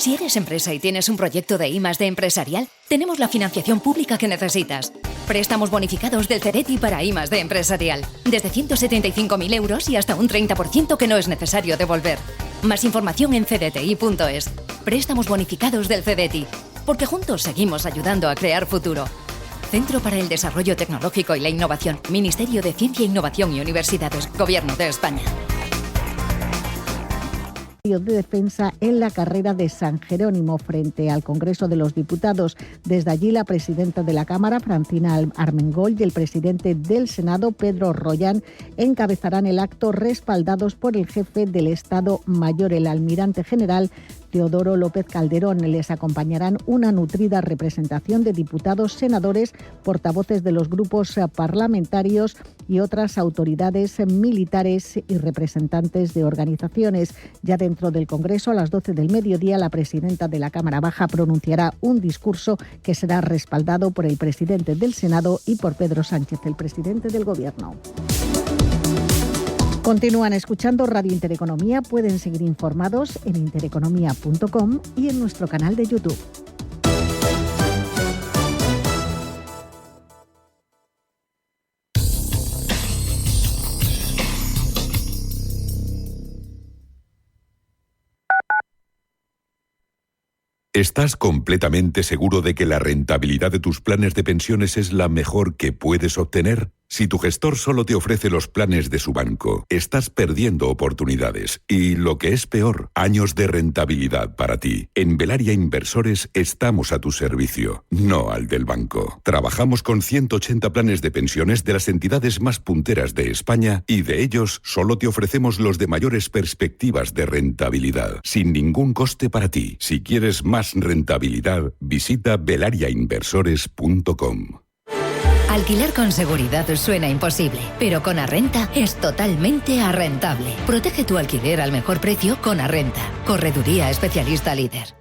Si eres empresa y tienes un proyecto de I+D empresarial, tenemos la financiación pública que necesitas. Préstamos bonificados del CEDETI para I+D empresarial. Desde 175.000 euros y hasta un 30% que no es necesario devolver. Más información en cdti.es. Préstamos bonificados del CEDETI. Porque juntos seguimos ayudando a crear futuro. Centro para el Desarrollo Tecnológico y la Innovación. Ministerio de Ciencia, Innovación y Universidades. Gobierno de España. De defensa en la carrera de San Jerónimo frente al Congreso de los Diputados. Desde allí, la presidenta de la Cámara, Francina Armengol, y el presidente del Senado, Pedro Rollán, encabezarán el acto respaldados por el jefe del Estado Mayor, el almirante general Teodoro López Calderón. Les acompañarán una nutrida representación de diputados, senadores, portavoces de los grupos parlamentarios y otras autoridades militares y representantes de organizaciones. Ya dentro del Congreso, a las 12 del mediodía, la presidenta de la Cámara Baja pronunciará un discurso que será respaldado por el presidente del Senado y por Pedro Sánchez, el presidente del Gobierno. Continúan escuchando Radio Intereconomía. Pueden seguir informados en intereconomía.com y en nuestro canal de YouTube. ¿Estás completamente seguro de que la rentabilidad de tus planes de pensiones es la mejor que puedes obtener? Si tu gestor solo te ofrece los planes de su banco, estás perdiendo oportunidades y, lo que es peor, años de rentabilidad para ti. En Velaria Inversores estamos a tu servicio, no al del banco. Trabajamos con 180 planes de pensiones de las entidades más punteras de España y de ellos solo te ofrecemos los de mayores perspectivas de rentabilidad, sin ningún coste para ti. Si quieres más rentabilidad, visita velariainversores.com. Alquilar con seguridad suena imposible, pero con Arrenta es totalmente arrentable. Protege tu alquiler al mejor precio con Arrenta. Correduría especialista líder.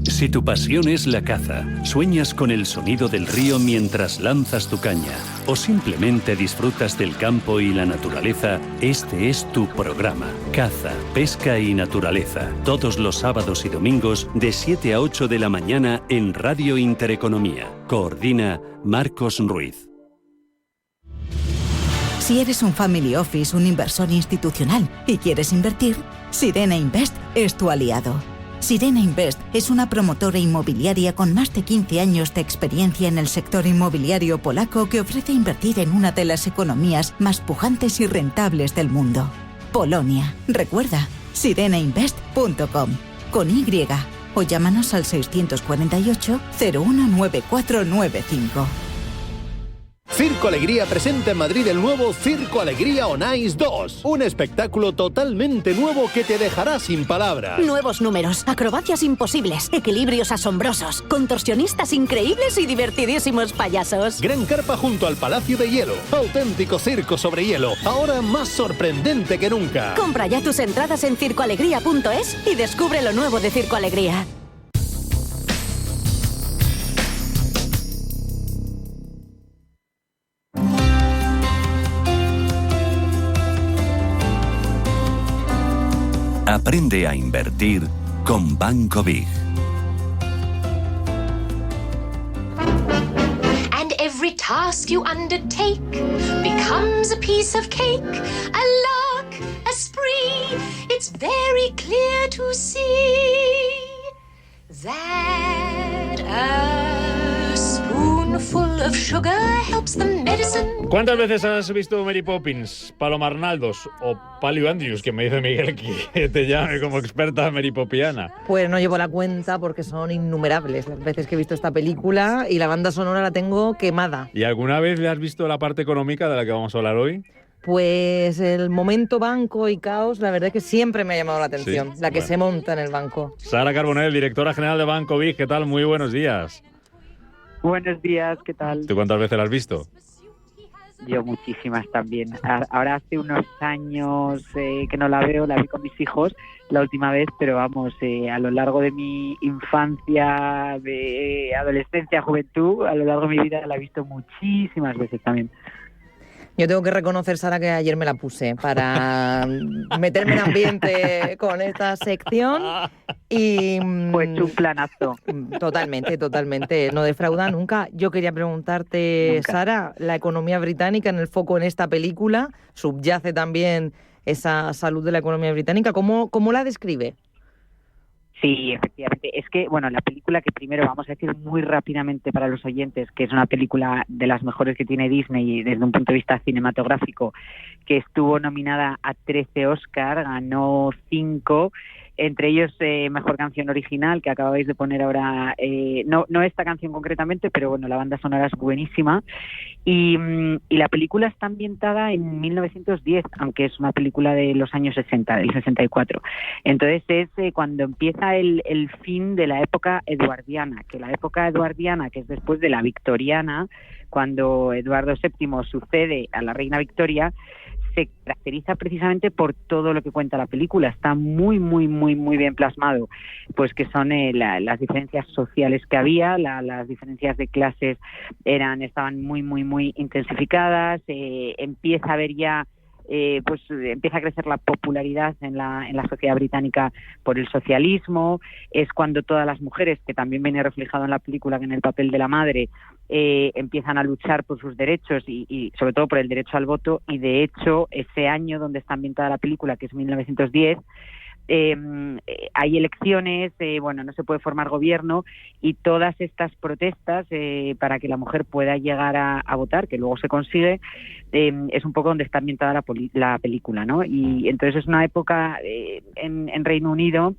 Si tu pasión es la caza, sueñas con el sonido del río mientras lanzas tu caña, o simplemente disfrutas del campo y la naturaleza, este es tu programa. Caza, pesca y naturaleza. Todos los sábados y domingos de 7 a 8 de la mañana en Radio Intereconomía. Coordina Marcos Ruiz. Si eres un family office, un inversor institucional y quieres invertir, Sirena Invest es tu aliado. Sirena Invest es una promotora inmobiliaria con más de 15 años de experiencia en el sector inmobiliario polaco que ofrece invertir en una de las economías más pujantes y rentables del mundo. Polonia. Recuerda, sirenainvest.com con Y o llámanos al 648 019495. Circo Alegría presenta en Madrid el nuevo Circo Alegría On Ice 2. Un espectáculo totalmente nuevo que te dejará sin palabras. Nuevos números, acrobacias imposibles, equilibrios asombrosos, contorsionistas increíbles y divertidísimos payasos. Gran carpa junto al Palacio de Hielo. Auténtico circo sobre hielo, ahora más sorprendente que nunca. Compra ya tus entradas en circoalegría.es y descubre lo nuevo de Circo Alegría. Aprende a invertir con Banco Big. And every task you undertake becomes a piece of cake, a lark, a spree. It's very clear to see that a spoonful of sugar helps the medicine. ¿Cuántas veces has visto Mary Poppins, Paloma Arnaldos o Palio Andrews, que me dice Miguel que te llame como experta Mary Popiana? Pues no llevo la cuenta porque son innumerables las veces que he visto esta película y la banda sonora la tengo quemada. ¿Y alguna vez le has visto la parte económica de la que vamos a hablar hoy? Pues el momento banco y caos, la verdad es que siempre me ha llamado la atención, sí, la que se monta en el banco. Sara Carbonell, directora general de Banco Big, ¿qué tal? Muy buenos días. Buenos días, ¿qué tal? ¿Tú cuántas veces la has visto? Yo muchísimas también. Ahora hace unos años que no la veo, la vi con mis hijos la última vez, pero vamos, a lo largo de mi infancia, de adolescencia, juventud, a lo largo de mi vida la he visto muchísimas veces también. Yo tengo que reconocer, Sara, que ayer me la puse para meterme en ambiente con esta sección y... Pues un planazo. Totalmente, no defrauda nunca. Yo quería preguntarte, nunca. Sara, la economía británica en el foco en esta película, subyace también esa salud de la economía británica, ¿cómo la describe? Sí, efectivamente. Es que, bueno, la película que primero vamos a decir muy rápidamente para los oyentes, que es una película de las mejores que tiene Disney desde un punto de vista cinematográfico, que estuvo nominada a 13 Oscar, ganó 5, entre ellos mejor canción original, que acabáis de poner ahora, no esta canción concretamente, pero bueno, la banda sonora es buenísima, y la película está ambientada en 1910, aunque es una película de los años 60, del 64. Entonces es cuando empieza el fin de la época eduardiana, que la época eduardiana, que es después de la victoriana, cuando Eduardo VII sucede a la reina Victoria, se caracteriza precisamente por todo lo que cuenta la película. Está muy bien plasmado, pues que son las diferencias sociales que había, las diferencias de clases estaban muy intensificadas, empieza a haber ya empieza a crecer la popularidad en la sociedad británica por el socialismo. Es cuando todas las mujeres, que también viene reflejado en la película en el papel de la madre, empiezan a luchar por sus derechos y sobre todo por el derecho al voto, y de hecho ese año donde está ambientada la película, que es 1910, hay elecciones, no se puede formar gobierno, y todas estas protestas para que la mujer pueda llegar a votar, que luego se consigue, es un poco donde está ambientada la película, ¿no? Y entonces es una época en Reino Unido,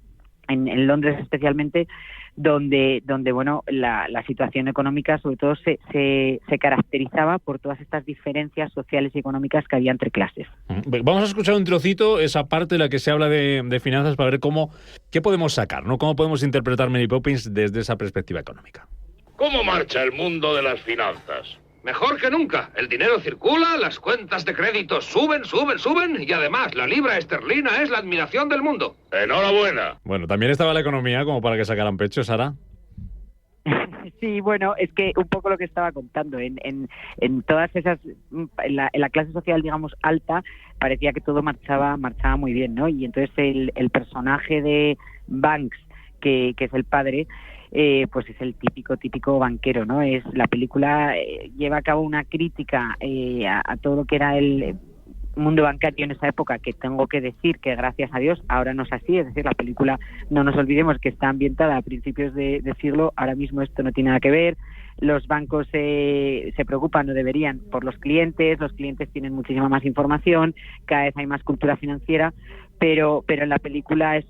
en Londres especialmente, donde la situación económica sobre todo se caracterizaba por todas estas diferencias sociales y económicas que había entre clases. Vamos a escuchar un trocito, esa parte en la que se habla de finanzas, para ver qué podemos sacar, ¿no? Cómo podemos interpretar Mary Poppins desde esa perspectiva económica. ¿Cómo marcha el mundo de las finanzas? Mejor que nunca. El dinero circula, las cuentas de crédito suben y además la libra esterlina es la admiración del mundo. ¡Enhorabuena! Bueno, también estaba la economía como para que sacaran pecho, Sara. Sí, bueno, es que un poco lo que estaba contando, en todas esas, en la clase social, digamos, alta, parecía que todo marchaba muy bien, ¿no? Y entonces el personaje de Banks, que es el padre, pues es el típico banquero, ¿no? La película lleva a cabo una crítica a todo lo que era el mundo bancario en esa época, que tengo que decir que gracias a Dios ahora no es así. Es decir, la película, no nos olvidemos que está ambientada a principios de siglo, ahora mismo esto no tiene nada que ver. Los bancos se preocupan, o deberían, por los clientes tienen muchísima más información, cada vez hay más cultura financiera, pero en la película es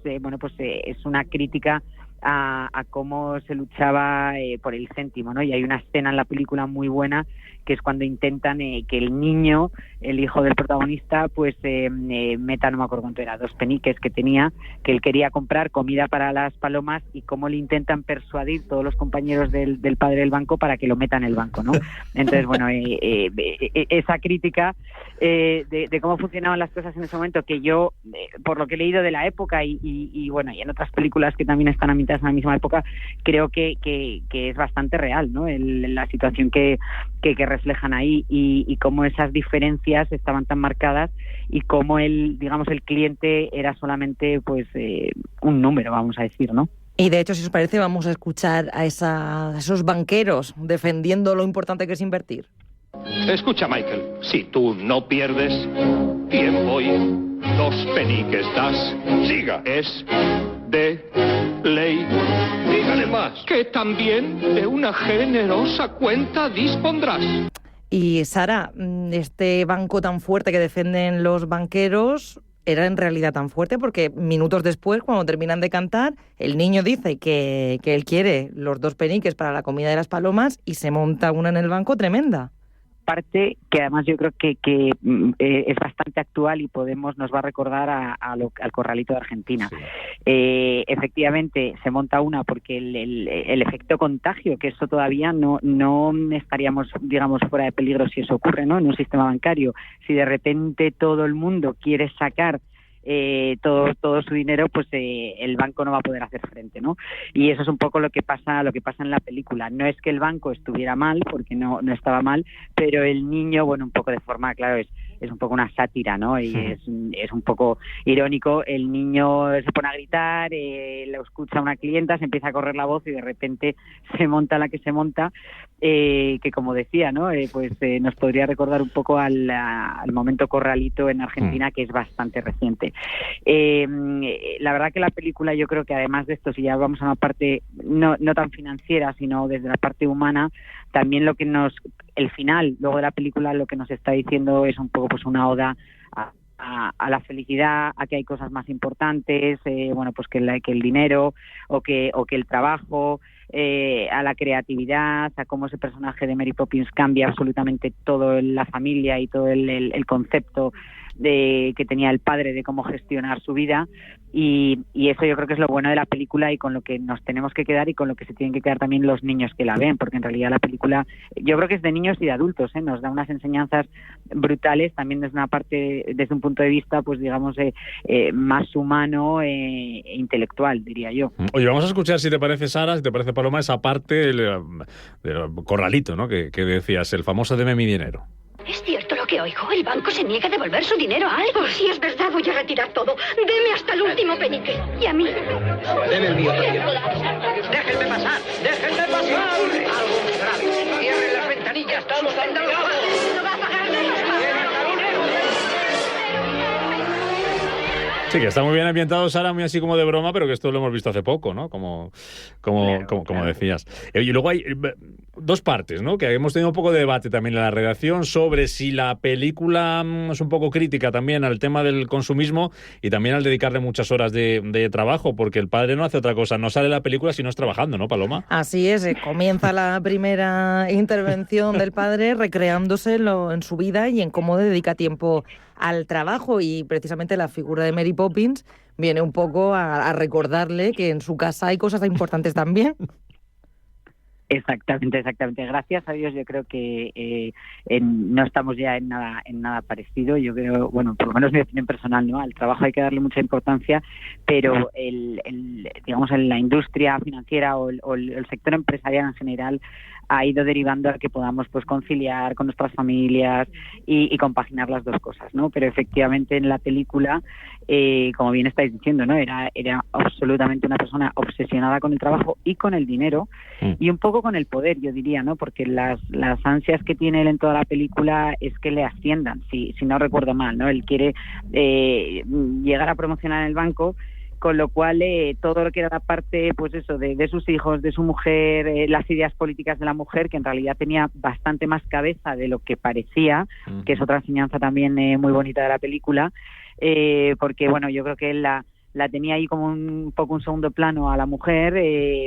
una crítica a cómo se luchaba por el céntimo, ¿no? Y hay una escena en la película muy buena, que es cuando intentan que el niño, el hijo del protagonista, pues meta, no me acuerdo cuánto era, 2 peniques que tenía, que él quería comprar comida para las palomas, y cómo le intentan persuadir todos los compañeros del padre del banco para que lo meta en el banco, ¿no? Entonces, esa crítica de cómo funcionaban las cosas en ese momento, que yo, por lo que he leído de la época y en otras películas que también están ambientadas en la misma época, creo que es bastante real, ¿no? La situación que reflejan ahí, y cómo esas diferencias estaban tan marcadas, y cómo el cliente era solamente un número, vamos a decir, ¿no? Y de hecho, si os parece, vamos a escuchar a esos banqueros defendiendo lo importante que es invertir. Escucha, Michael, si tú no pierdes, tiempo y 2 peniques das. Siga. Es de ley. Dígale más. Que también de una generosa cuenta dispondrás. Y Sara, este banco tan fuerte que defienden los banqueros era en realidad tan fuerte porque minutos después, cuando terminan de cantar, el niño dice que él quiere los 2 peniques para la comida de las palomas, y se monta una en el banco tremenda. Parte que además yo creo que es bastante actual, y nos va a recordar al Corralito de Argentina. Sí. Efectivamente se monta una porque el efecto contagio, que eso todavía no estaríamos, digamos, fuera de peligro si eso ocurre, ¿no? En un sistema bancario, si de repente todo el mundo quiere sacar todo su dinero, pues el banco no va a poder hacer frente, ¿no? Y eso es un poco lo que pasa en la película. No es que el banco estuviera mal, porque no estaba mal, pero el niño, bueno, un poco de forma, claro, es un poco una sátira, ¿no? Y es un poco irónico. El niño se pone a gritar, lo escucha una clienta, se empieza a correr la voz y de repente se monta la que se monta, que como decía, ¿no? Nos podría recordar un poco al momento Corralito en Argentina, que es bastante reciente. La verdad que la película, yo creo que además de esto, si ya vamos a una parte no tan financiera, sino desde la parte humana, también el final luego de la película lo que nos está diciendo es un poco pues una oda a la felicidad, a que hay cosas más importantes, pues que el dinero o que el trabajo, a la creatividad, a cómo ese personaje de Mary Poppins cambia absolutamente todo la familia y todo el concepto que tenía el padre de cómo gestionar su vida, y eso yo creo que es lo bueno de la película y con lo que nos tenemos que quedar y con lo que se tienen que quedar también los niños que la ven, porque en realidad la película yo creo que es de niños y de adultos, nos da unas enseñanzas brutales también desde un punto de vista, pues digamos, más humano e intelectual, diría yo. Oye, vamos a escuchar, si te parece, Sara, si te parece, Paloma, esa parte del Corralito, ¿no? Que decías, el famoso deme mi dinero. ¿Es cierto lo que oigo? El banco se niega a devolver su dinero a algo. Si es verdad, voy a retirar todo. Deme hasta el último penique. Y a mí. Deme el mío también. ¡Déjenme pasar! ¡Déjenme pasar! Algo muy grave. Cierren las ventanillas. Estamos atendidos. ¡No va a pagar nada! Sí, que está muy bien ambientado, Sara, muy así como de broma, pero que esto lo hemos visto hace poco, ¿no? Como decías. Y luego hay dos partes, ¿no? Que hemos tenido un poco de debate también en la redacción sobre si la película es un poco crítica también al tema del consumismo y también al dedicarle muchas horas de trabajo, porque el padre no hace otra cosa, no sale la película si no es trabajando, ¿no, Paloma? Así es, comienza la primera intervención del padre recreándose en su vida y en cómo dedica tiempo al trabajo, y precisamente la figura de Mary Poppins viene un poco a recordarle que en su casa hay cosas importantes también. Exactamente. Gracias a Dios yo creo que no estamos ya en nada parecido. Yo creo, bueno, por lo menos mi opinión personal, ¿no? Al trabajo hay que darle mucha importancia, pero digamos en la industria financiera o el sector empresarial en general ha ido derivando a que podamos pues conciliar con nuestras familias y compaginar las dos cosas, ¿no? Pero efectivamente en la película, como bien estáis diciendo, ¿no? Era absolutamente una persona obsesionada con el trabajo y con el dinero y un poco con el poder, yo diría, ¿no? Porque las ansias que tiene él en toda la película es que le asciendan, si no recuerdo mal, ¿no? Él quiere llegar a promocionar en el banco, con lo cual todo lo que era la parte, pues eso, de sus hijos, de su mujer, las ideas políticas de la mujer, que en realidad tenía bastante más cabeza de lo que parecía, que es otra enseñanza también muy bonita de la película, porque bueno, yo creo que él la tenía ahí como un poco un segundo plano a la mujer,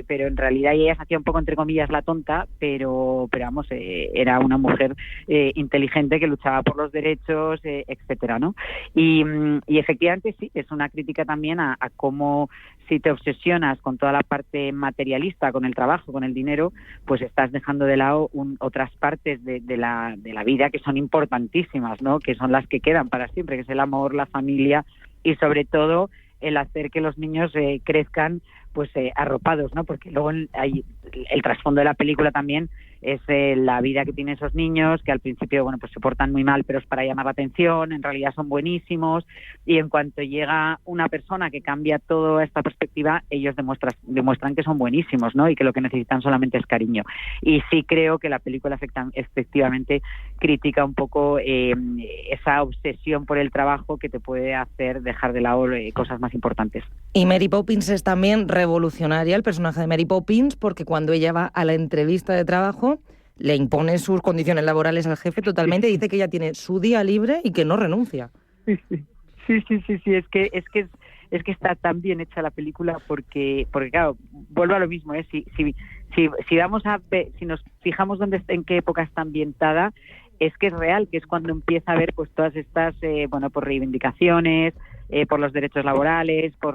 pero en realidad ella se hacía un poco, entre comillas, la tonta, pero vamos, era una mujer inteligente que luchaba por los derechos, etcétera, ¿no? Y efectivamente sí, es una crítica también a cómo, si te obsesionas con toda la parte materialista, con el trabajo, con el dinero, pues estás dejando de lado otras partes de la vida que son importantísimas, ¿no? Que son las que quedan para siempre, que es el amor, la familia y sobre todo el hacer que los niños crezcan pues arropados, ¿no? Porque luego hay el trasfondo de la película también es la vida que tienen esos niños, que al principio, bueno, pues se portan muy mal, pero es para llamar la atención, en realidad son buenísimos, y en cuanto llega una persona que cambia toda esta perspectiva, ellos demuestran que son buenísimos, ¿no? Y que lo que necesitan solamente es cariño. Y sí creo que la película efectivamente critica un poco esa obsesión por el trabajo que te puede hacer dejar de lado cosas más importantes. Y Mary Poppins es también revolucionaria, el personaje de Mary Poppins, porque cuando ella va a la entrevista de trabajo, le impone sus condiciones laborales al jefe totalmente, y dice que ella tiene su día libre y que no renuncia. Sí, es que está tan bien hecha la película porque claro, vuelvo a lo mismo, si vamos a ver, si nos fijamos en qué época está ambientada, es que es real, que es cuando empieza a ver pues todas estas por reivindicaciones, por los derechos laborales, por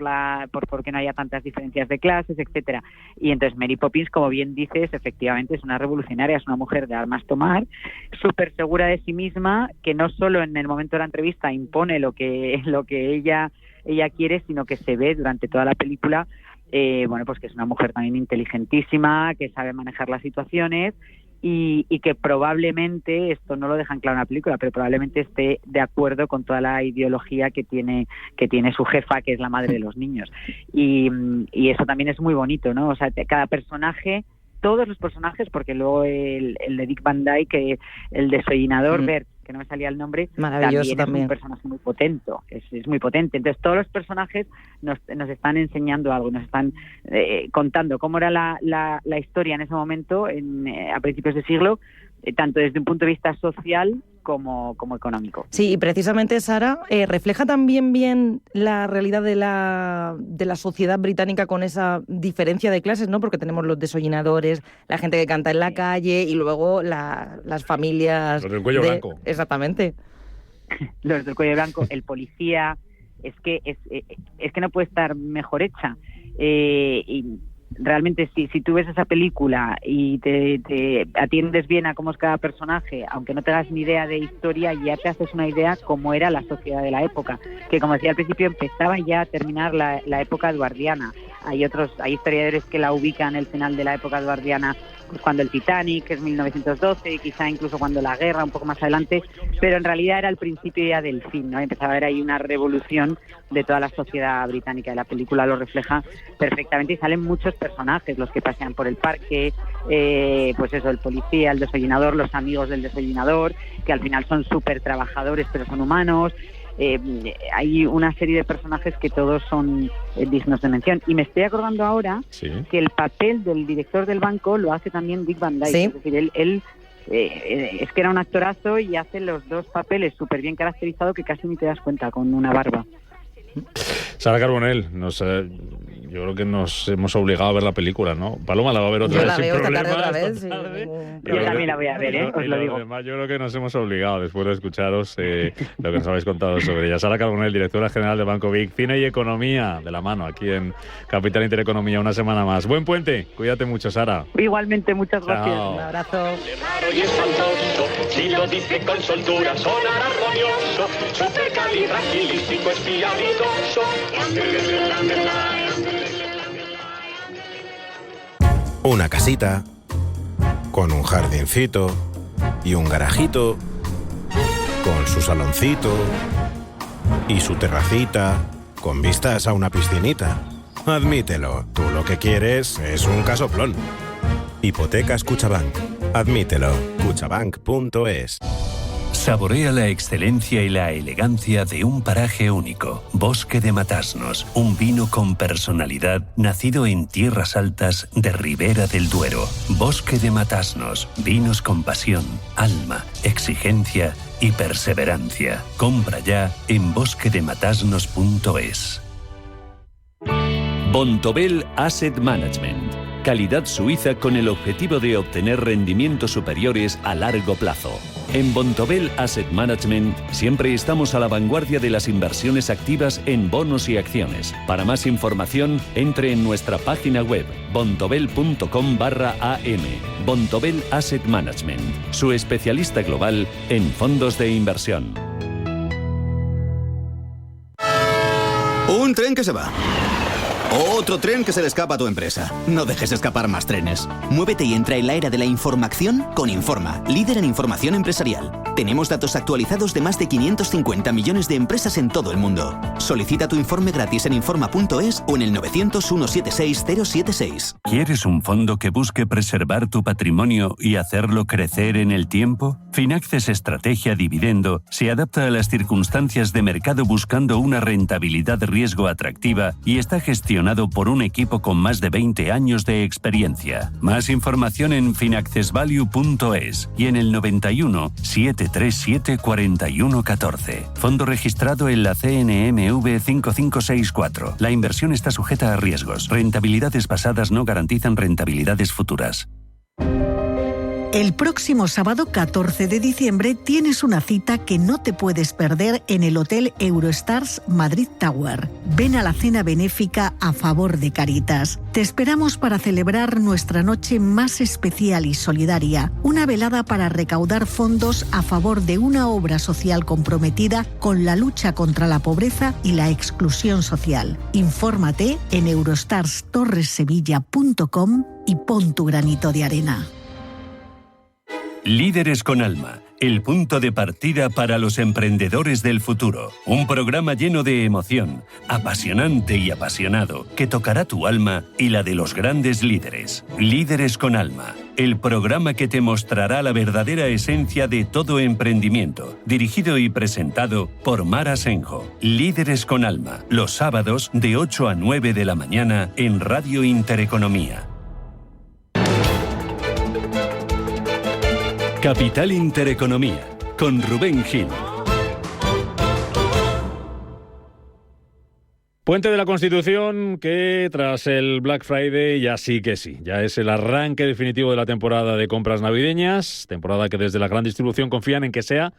que no haya tantas diferencias de clases, etcétera. Y entonces Mary Poppins, como bien dices, efectivamente es una revolucionaria, es una mujer de armas tomar, súper segura de sí misma, que no solo en el momento de la entrevista impone lo que ella ella quiere, sino que se ve durante toda la película, bueno, pues que es una mujer también inteligentísima, que sabe manejar las situaciones y que probablemente, esto no lo dejan claro en la película, pero probablemente esté de acuerdo con toda la ideología que tiene su jefa, que es la madre de los niños. Y eso también es muy bonito, ¿no? O sea, cada personaje, todos los personajes, porque luego el de Dick Van Dyke, el desollinador, Bert, que no me salía el nombre, maravilloso también. Es un personaje muy potente, es muy potente. Entonces todos los personajes nos están enseñando algo, nos están contando cómo era la historia en ese momento, a principios de siglo, tanto desde un punto de vista social como económico. Sí, y precisamente, Sara, refleja también bien la realidad de la sociedad británica con esa diferencia de clases, ¿no? Porque tenemos los desollinadores, la gente que canta en la calle y luego las familias... Los del cuello blanco. Exactamente. Los del cuello blanco, el policía, es que no puede estar mejor hecha. Y realmente si tú ves esa película y te atiendes bien a cómo es cada personaje, aunque no tengas ni idea de historia, ya te haces una idea cómo era la sociedad de la época, que como decía al principio, empezaba ya a terminar la época eduardiana. Hay historiadores que la ubican el final de la época eduardiana, pues cuando el Titanic, que es 1912, quizá incluso cuando la guerra, un poco más adelante, pero en realidad era el principio ya del fin, ¿no? Empezaba a haber ahí una revolución de toda la sociedad británica, y la película lo refleja perfectamente, y salen muchos personajes, los que pasean por el parque, pues eso, el policía, el desollinador, los amigos del desollinador, que al final son súper trabajadores pero son humanos. Hay una serie de personajes que todos son dignos de mención, y me estoy acordando ahora que el papel del director del banco lo hace también Dick Van Dyke. ¿Sí? Es decir, él es que era un actorazo y hace los dos papeles súper bien caracterizado, que casi ni te das cuenta con una barba. Sara Carbonell, yo creo que nos hemos obligado a ver la película, ¿no? Paloma la va a ver otra vez sin problemas. Otra vez, Yo también la voy a ver, os lo digo. Demás, yo creo que nos hemos obligado, después de escucharos lo que nos habéis contado sobre ella. Sara Carbonell, directora general de Banco Vic, Cine y Economía, de la mano, aquí en Capital Intereconomía, una semana más. Buen puente, cuídate mucho, Sara. Igualmente, muchas gracias. Un abrazo. Y espantoso, si lo dice con soltura, sonar armonioso, supercalifragilístico, espialidoso. Una casita con un jardincito y un garajito con su saloncito y su terracita con vistas a una piscinita. Admítelo, tú lo que quieres es un casoplón. Hipotecas Cuchabank. Admítelo. Cuchabank.es. Saborea la excelencia y la elegancia de un paraje único. Bosque de Matasnos, un vino con personalidad nacido en tierras altas de Ribera del Duero. Bosque de Matasnos, vinos con pasión, alma, exigencia y perseverancia. Compra ya en bosquedematasnos.es. Bontobel Asset Management. Calidad suiza con el objetivo de obtener rendimientos superiores a largo plazo. En Bontobel Asset Management siempre estamos a la vanguardia de las inversiones activas en bonos y acciones. Para más información, entre en nuestra página web bontobel.com/am. Bontobel Asset Management, su especialista global en fondos de inversión. Un tren que se va. Otro tren que se le escapa a tu empresa. No dejes escapar más trenes. Muévete y entra en la era de la información con Informa, líder en información empresarial. Tenemos datos actualizados de más de 550 millones de empresas en todo el mundo. Solicita tu informe gratis en Informa.es o en el 900-176-076. ¿Quieres un fondo que busque preservar tu patrimonio y hacerlo crecer en el tiempo? Finaxes Estrategia Dividendo se adapta a las circunstancias de mercado buscando una rentabilidad-riesgo atractiva y está gestionado por un equipo con más de 20 años de experiencia. Más información en finaccesvalue.es y en el 91 737 4114. Fondo registrado en la CNMV 5564. La inversión está sujeta a riesgos. Rentabilidades pasadas no garantizan rentabilidades futuras. El próximo sábado 14 de diciembre tienes una cita que no te puedes perder en el Hotel Eurostars Madrid Tower. Ven a la cena benéfica a favor de Cáritas. Te esperamos para celebrar nuestra noche más especial y solidaria, una velada para recaudar fondos a favor de una obra social comprometida con la lucha contra la pobreza y la exclusión social. Infórmate en eurostarstorressevilla.com y pon tu granito de arena. Líderes con Alma, el punto de partida para los emprendedores del futuro. Un programa lleno de emoción, apasionante y apasionado, que tocará tu alma y la de los grandes líderes. Líderes con Alma, el programa que te mostrará la verdadera esencia de todo emprendimiento. Dirigido y presentado por Mar Asenjo. Líderes con Alma, los sábados de 8 a 9 de la mañana en Radio Intereconomía. Capital Intereconomía, con Rubén Gil. Puente de la Constitución, que tras el Black Friday ya sí, ya es el arranque definitivo de la temporada de compras navideñas, temporada que desde la gran distribución confían en que sea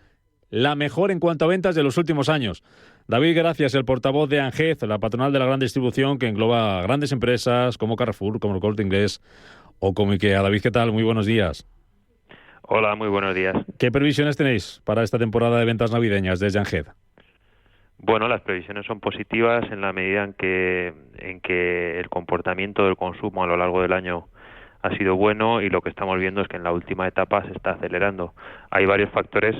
la mejor en cuanto a ventas de los últimos años. David Gracias, el portavoz de ANGEZ, la patronal de la gran distribución que engloba grandes empresas como Carrefour, como el Corte Inglés o como IKEA. David, ¿qué tal? Muy buenos días. Hola, muy buenos días. ¿Qué previsiones tenéis para esta temporada de ventas navideñas desde ANGEZ? Bueno, las previsiones son positivas en la medida en que el comportamiento del consumo a lo largo del año ha sido bueno, y lo que estamos viendo es que en la última etapa se está acelerando. Hay varios factores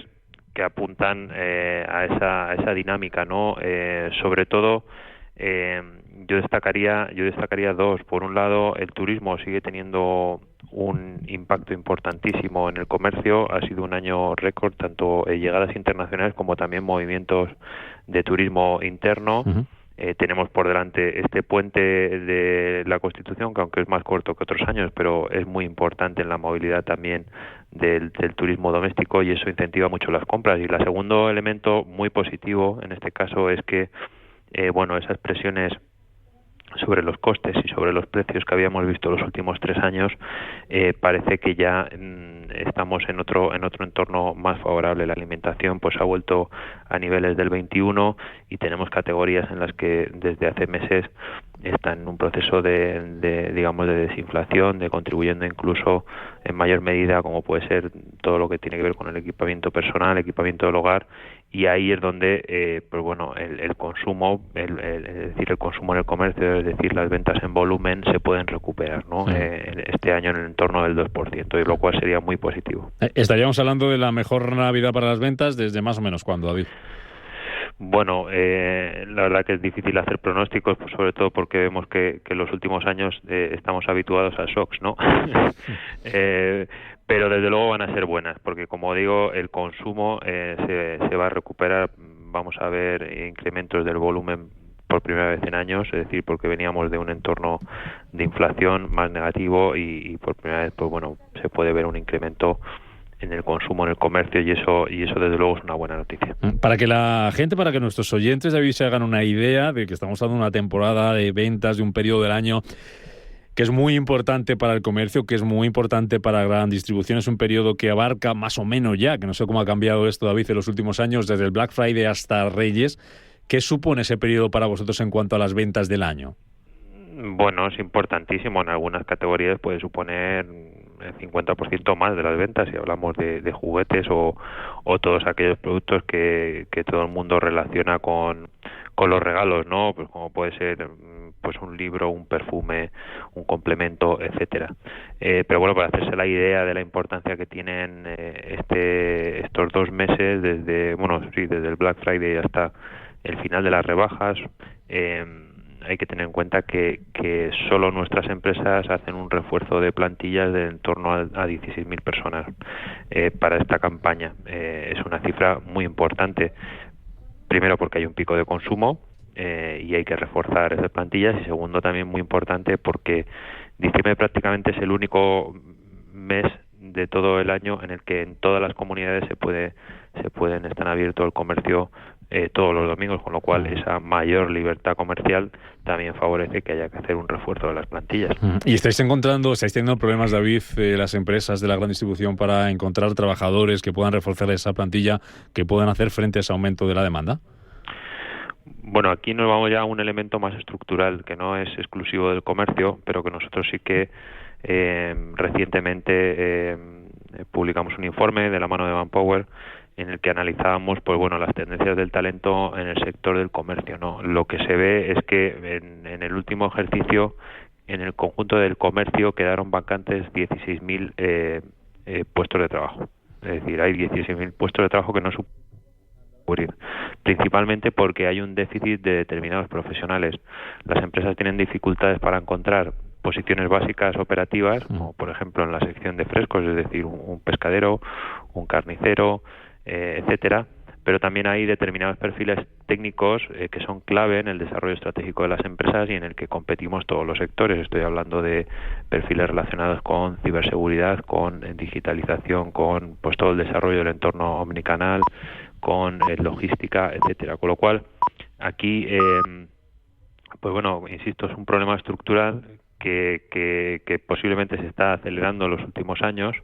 que apuntan a esa dinámica, ¿no? Sobre todo, yo destacaría dos. Por un lado, el turismo sigue teniendo un impacto importantísimo en el comercio. Ha sido un año récord, tanto llegadas internacionales como también movimientos de turismo interno. Uh-huh. Tenemos por delante este puente de la Constitución, que aunque es más corto que otros años, pero es muy importante en la movilidad también del turismo doméstico, y eso incentiva mucho las compras. Y el segundo elemento muy positivo en este caso es que esas presiones sobre los costes y sobre los precios que habíamos visto los últimos 3 años, parece que ya estamos en otro entorno más favorable. La alimentación pues ha vuelto a niveles del 21 y tenemos categorías en las que desde hace meses están en un proceso de desinflación, de contribuyendo incluso en mayor medida, como puede ser todo lo que tiene que ver con el equipamiento personal, equipamiento del hogar, y ahí es donde el consumo, el consumo en el comercio, es decir, las ventas en volumen se pueden recuperar, ¿no? Sí. Este año en el entorno del 2%, y lo cual sería muy positivo. Estaríamos hablando de la mejor Navidad para las ventas desde más o menos ¿cuándo, David? Bueno, la verdad que es difícil hacer pronósticos, pues sobre todo porque vemos que en los últimos años estamos habituados a shocks, ¿no? Pero desde luego van a ser buenas, porque como digo, el consumo se va a recuperar. Vamos a ver incrementos del volumen por primera vez en años, es decir, porque veníamos de un entorno de inflación más negativo, y por primera vez se puede ver un incremento en el consumo, en el comercio, y eso desde luego es una buena noticia. Para que nuestros oyentes, David, se hagan una idea de que estamos hablando de una temporada de ventas, de un periodo del año que es muy importante para el comercio, que es muy importante para la gran distribución. Es un periodo que abarca más o menos ya, que no sé cómo ha cambiado esto, David, en los últimos años, desde el Black Friday hasta Reyes. ¿Qué supone ese periodo para vosotros en cuanto a las ventas del año? Bueno, es importantísimo. En algunas categorías puede suponer el 50% más de las ventas, si hablamos de juguetes o todos aquellos productos que todo el mundo relaciona con los regalos, ¿no? Pues como puede ser pues un libro, un perfume, un complemento, etcétera. Pero bueno, para hacerse la idea de la importancia que tienen estos 2 meses, desde el Black Friday hasta el final de las rebajas, hay que tener en cuenta que solo nuestras empresas hacen un refuerzo de plantillas de en torno a 16.000 personas para esta campaña. Es una cifra muy importante, primero porque hay un pico de consumo y hay que reforzar esas plantillas, y segundo también muy importante porque diciembre prácticamente es el único mes de todo el año en el que en todas las comunidades están abiertos el comercio todos los domingos, con lo cual esa mayor libertad comercial también favorece que haya que hacer un refuerzo de las plantillas. ¿Y estáis teniendo problemas, David, las empresas de la gran distribución para encontrar trabajadores que puedan reforzar esa plantilla, que puedan hacer frente a ese aumento de la demanda? Bueno, aquí nos vamos ya a un elemento más estructural, que no es exclusivo del comercio, pero que nosotros sí que recientemente publicamos un informe de la mano de Manpower en el que analizábamos las tendencias del talento en el sector del comercio, ¿no? Lo que se ve es que en el último ejercicio, en el conjunto del comercio, quedaron vacantes 16.000 puestos de trabajo. Es decir, hay 16.000 puestos de trabajo que no cubrir, principalmente porque hay un déficit de determinados profesionales. Las empresas tienen dificultades para encontrar posiciones básicas operativas, como por ejemplo en la sección de frescos, es decir, un pescadero, un carnicero, etcétera, pero también hay determinados perfiles técnicos que son clave en el desarrollo estratégico de las empresas y en el que competimos todos los sectores. Estoy hablando de perfiles relacionados con ciberseguridad, con digitalización, con todo el desarrollo del entorno omnicanal, con logística, etcétera. Con lo cual, aquí, insisto, es un problema estructural que posiblemente se está acelerando en los últimos años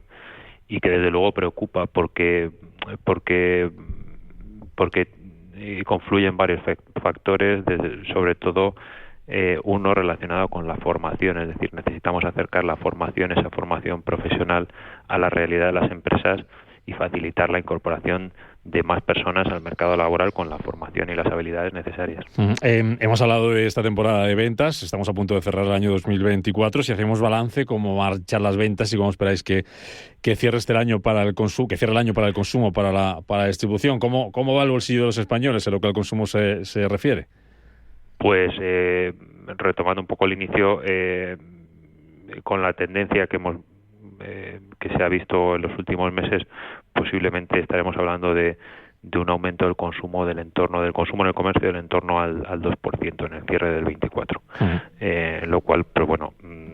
y que desde luego preocupa porque confluyen varios factores, sobre todo uno relacionado con la formación, es decir, necesitamos acercar esa formación profesional a la realidad de las empresas y facilitar la incorporación de más personas al mercado laboral con la formación y las habilidades necesarias. Hemos hablado de esta temporada de ventas, estamos a punto de cerrar el año 2024. Si hacemos balance, ¿cómo marchan las ventas y cómo esperáis que cierre el año para el consumo, para la distribución? ¿Cómo va el bolsillo de los españoles en lo que al consumo se refiere? Pues retomando un poco el inicio, con la tendencia que se ha visto en los últimos meses, posiblemente estaremos hablando de un aumento del consumo en el comercio del entorno al 2% en el cierre del 24, lo cual,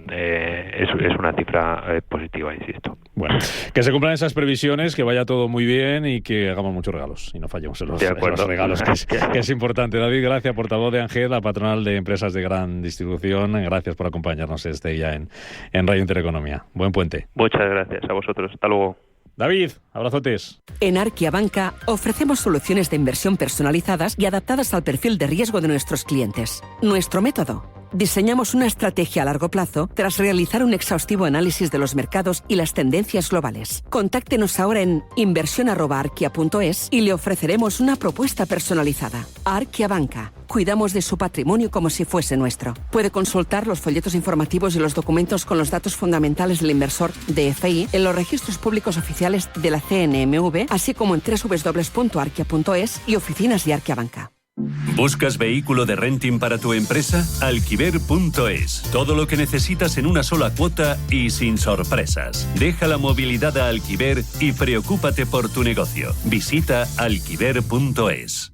es una cifra positiva, insisto. Bueno, que se cumplan esas previsiones, que vaya todo muy bien y que hagamos muchos regalos y no fallemos en los regalos, que es importante. David Gracia, portavoz de ANGED, la patronal de empresas de gran distribución, gracias por acompañarnos este día en Radio Intereconomía. Buen puente. Muchas gracias a vosotros. Hasta luego. David, abrazotes. En Arquia Banca ofrecemos soluciones de inversión personalizadas y adaptadas al perfil de riesgo de nuestros clientes. Nuestro método: diseñamos una estrategia a largo plazo tras realizar un exhaustivo análisis de los mercados y las tendencias globales. Contáctenos ahora en inversión@arquia.es y le ofreceremos una propuesta personalizada. Arquia Banca. Cuidamos de su patrimonio como si fuese nuestro. Puede consultar los folletos informativos y los documentos con los datos fundamentales del inversor DFI en los registros públicos oficiales de la CNMV, así como en www.arquia.es y oficinas de Arquia Banca. ¿Buscas vehículo de renting para tu empresa? Alquiver.es. Todo lo que necesitas en una sola cuota y sin sorpresas. Deja la movilidad a Alquiver y preocúpate por tu negocio. Visita alquiver.es.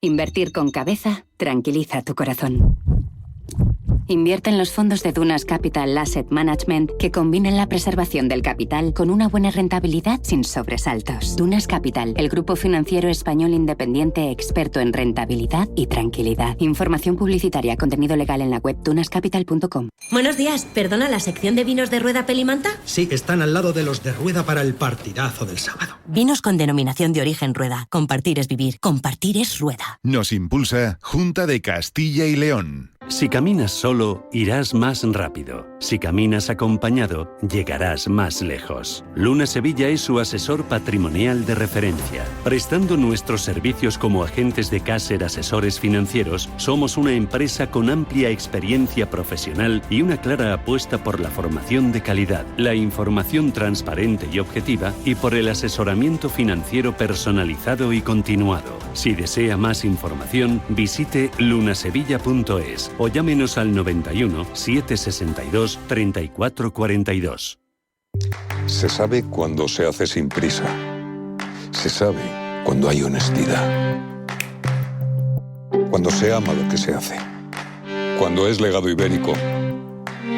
Invertir con cabeza tranquiliza tu corazón. Invierte en los fondos de Dunas Capital Asset Management que combinen la preservación del capital con una buena rentabilidad sin sobresaltos. Dunas Capital, el grupo financiero español independiente experto en rentabilidad y tranquilidad. Información publicitaria, contenido legal en la web dunascapital.com. Buenos días, ¿perdona, la sección de vinos de Rueda Pelimanta? Sí, están al lado de los de Rueda para el partidazo del sábado. Vinos con denominación de origen Rueda. Compartir es vivir, compartir es Rueda. Nos impulsa Junta de Castilla y León. Si caminas solo, irás más rápido. Si caminas acompañado, llegarás más lejos. Luna Sevilla es su asesor patrimonial de referencia. Prestando nuestros servicios como agentes de Caser Asesores Financieros, somos una empresa con amplia experiencia profesional y una clara apuesta por la formación de calidad, la información transparente y objetiva y por el asesoramiento financiero personalizado y continuado. Si desea más información, visite lunasevilla.es o llámenos al 91 762 3442. Se sabe cuando se hace sin prisa. Se sabe cuando hay honestidad. Cuando se ama lo que se hace. Cuando es legado ibérico,